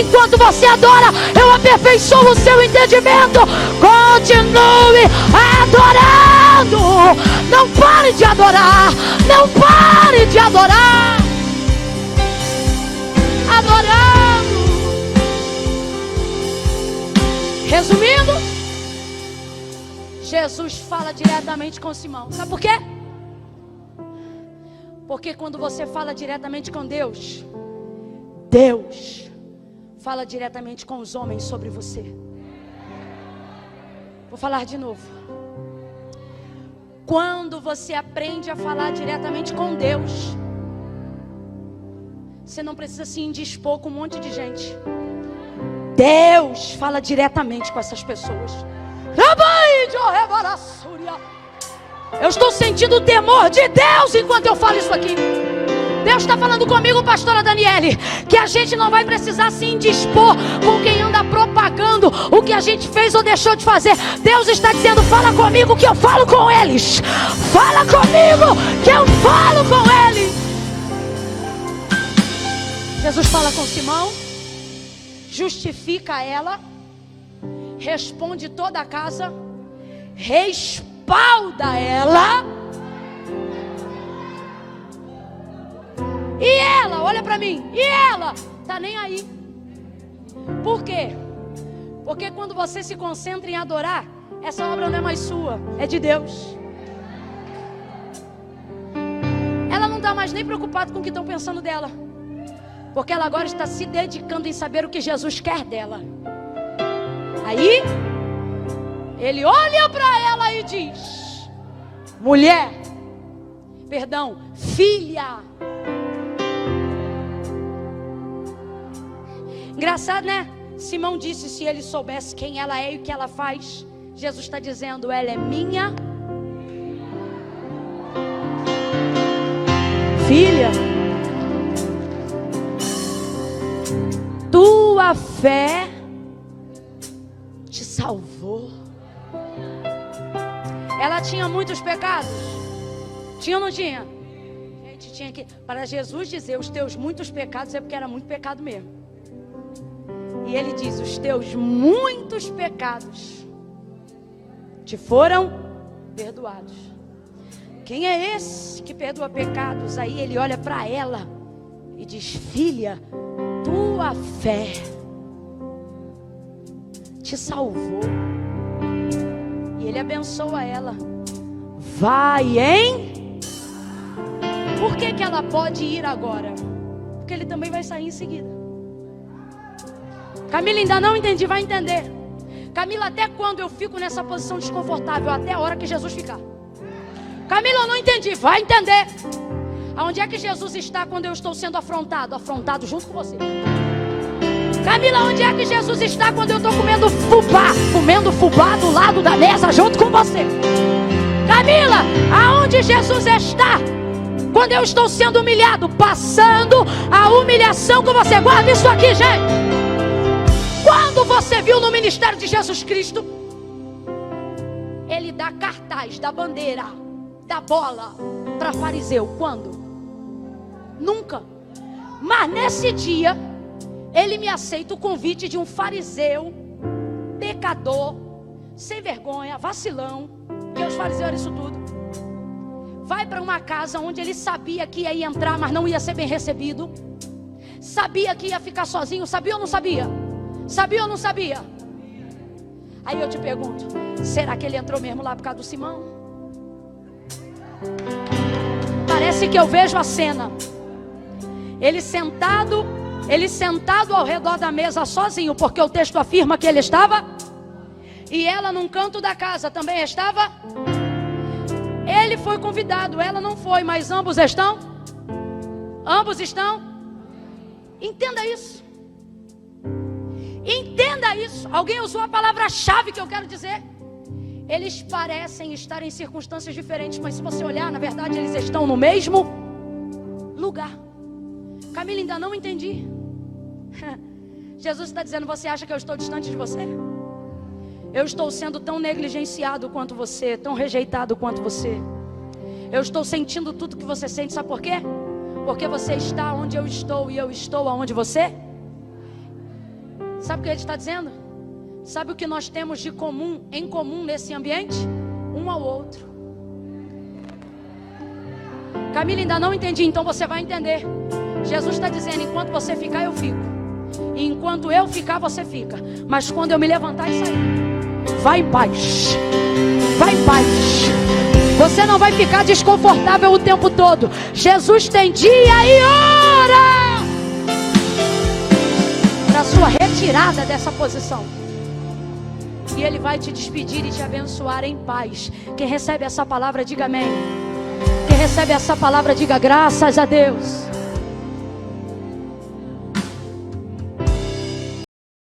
Enquanto você adora, eu aperfeiçoo o seu entendimento. Continue adorando. Não pare de adorar. Não pare de adorar. Adorando. Resumindo, Jesus fala diretamente com Simão. Sabe por quê? Porque quando você fala diretamente com Deus, Deus fala diretamente com os homens sobre você. Vou falar de novo. Quando você aprende a falar diretamente com Deus, você não precisa se indispor com um monte de gente. Deus fala diretamente com essas pessoas. Eu estou sentindo o temor de Deus enquanto eu falo isso aqui. Deus está falando comigo, pastora Daniele, que a gente não vai precisar se indispor com quem anda propagando o que a gente fez ou deixou de fazer. Deus está dizendo, fala comigo que eu falo com eles. Fala comigo que eu falo com eles. Jesus fala com Simão justifica ela, responde toda a casa, respalda ela. E ela, olha para mim, e ela tá nem aí. Por quê? Porque quando você se concentra em adorar, essa obra não é mais sua, é de Deus. Ela não está mais nem preocupada com o que estão pensando dela, porque ela agora está se dedicando em saber o que Jesus quer dela. Aí ele olha para ela e diz: filha. Engraçado, né? Simão disse: se ele soubesse quem ela é e o que ela faz. Jesus está dizendo: ela é minha filha. Tua fé te salvou. Ela tinha muitos pecados? Tinha ou não tinha? Gente, tinha que... Para Jesus dizer os teus muitos pecados é porque era muito pecado mesmo. E ele diz: os teus muitos pecados te foram perdoados. Quem é esse que perdoa pecados? Aí ele olha para ela e diz: filha, tua fé te salvou. E ele abençoa ela. Vai, hein? Por que ela pode ir agora? Porque ele também vai sair em seguida. Camila, ainda não entendi, vai entender. Camila, até quando eu fico nessa posição desconfortável? Até a hora que Jesus ficar. Camila, eu não entendi, vai entender. Aonde é que Jesus está quando eu estou sendo afrontado? Afrontado junto com você. Camila, onde é que Jesus está quando eu estou comendo fubá do lado da mesa junto com você? Camila, aonde Jesus está quando eu estou sendo humilhado? Passando a humilhação com você. Guarda isso aqui, gente. Quando você viu no ministério de Jesus Cristo, ele dá cartaz, dá bandeira, dá bola para fariseu? Quando? Nunca. Mas nesse dia, ele me aceita o convite de um fariseu, pecador, sem vergonha, vacilão, que os fariseus eram isso tudo. Vai para uma casa onde ele sabia que ia entrar, mas não ia ser bem recebido. Sabia que ia ficar sozinho, sabia ou não sabia? Sabia ou não sabia? Aí eu te pergunto, será que ele entrou mesmo lá por causa do Simão? Parece que eu vejo a cena. Ele sentado ao redor da mesa sozinho, porque o texto afirma que ele estava. E ela num canto da casa também estava. Ele foi convidado, ela não foi, mas ambos estão. Ambos estão. Entenda isso. Entenda isso. Alguém usou a palavra-chave que eu quero dizer. Eles parecem estar em circunstâncias diferentes, mas se você olhar, na verdade eles estão no mesmo lugar. Camila, ainda não entendi. Jesus está dizendo: você acha que eu estou distante de você? Eu estou sendo tão negligenciado quanto você, tão rejeitado quanto você. Eu estou sentindo tudo que você sente, sabe por quê? Porque você está onde eu estou e eu estou aonde você. Sabe o que ele está dizendo? Sabe o que nós temos de comum, em comum nesse ambiente? Um ao outro. Camila, ainda não entendi, então você vai entender. Jesus está dizendo: enquanto você ficar, eu fico. E enquanto eu ficar, você fica. Mas quando eu me levantar e sair, vai em paz. Vai em paz. Você não vai ficar desconfortável o tempo todo. Jesus tem dia e hora para a sua retirada dessa posição. E Ele vai te despedir e te abençoar em paz. Quem recebe essa palavra, diga amém. Quem recebe essa palavra, diga graças a Deus.